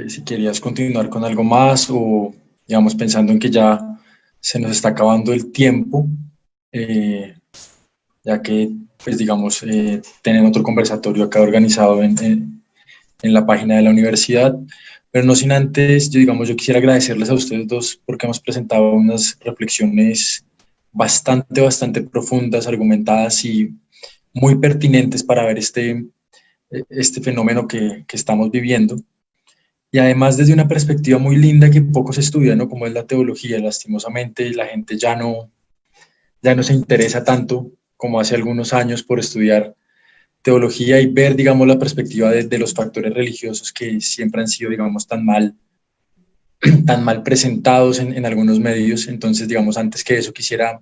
si querías continuar con algo más o, digamos, pensando en que ya se nos está acabando el tiempo, ya que, pues, digamos, tienen otro conversatorio acá organizado en la página de la universidad, pero no sin antes, yo quisiera agradecerles a ustedes dos porque hemos presentado unas reflexiones bastante profundas, argumentadas y muy pertinentes para ver este fenómeno que estamos viviendo. Y además desde una perspectiva muy linda que poco se estudia, ¿no? Como es la teología. Lastimosamente la gente ya no se interesa tanto como hace algunos años por estudiar teología y ver, digamos, la perspectiva de los factores religiosos que siempre han sido, digamos, tan mal presentados en algunos medios. Entonces, digamos, antes que eso quisiera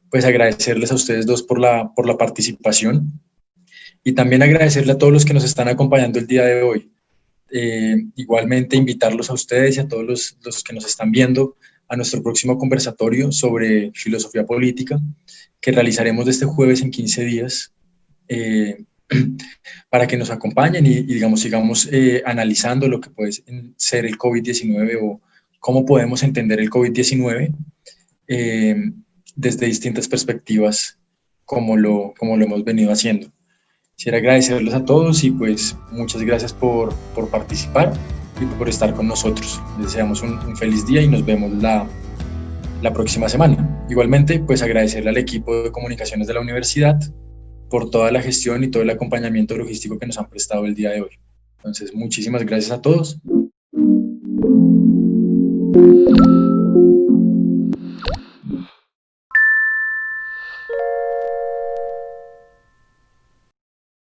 pues agradecerles a ustedes dos por la participación y también agradecerle a todos los que nos están acompañando el día de hoy. Igualmente invitarlos a ustedes y a todos los que nos están viendo a nuestro próximo conversatorio sobre filosofía política que realizaremos este jueves en 15 días para que nos acompañen y digamos, sigamos analizando lo que puede ser el COVID-19 o cómo podemos entender el COVID-19 desde distintas perspectivas como lo hemos venido haciendo. Quisiera agradecerles a todos y pues muchas gracias por participar y por estar con nosotros. Les deseamos un feliz día y nos vemos la próxima semana. Igualmente, pues agradecerle al equipo de comunicaciones de la universidad por toda la gestión y todo el acompañamiento logístico que nos han prestado el día de hoy. Entonces, muchísimas gracias a todos.